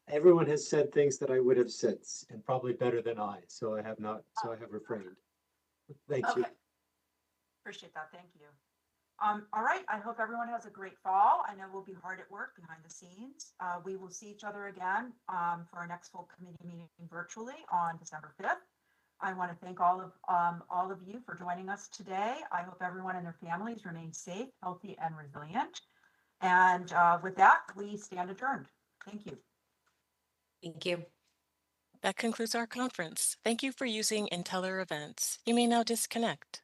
everyone has said things that I would have said, and probably better than I. So I have not. So I have refrained. Thank you.
Appreciate that. Thank you. All right, I hope everyone has a great fall. I know we'll be hard at work behind the scenes. We will see each other again for our next full committee meeting virtually on December 5th. I want to thank all of you for joining us today. I hope everyone and their families remain safe, healthy, and resilient. And with that, we stand adjourned. Thank you.
Thank you.
That concludes our conference. Thank you for using Inteller Events. You may now disconnect.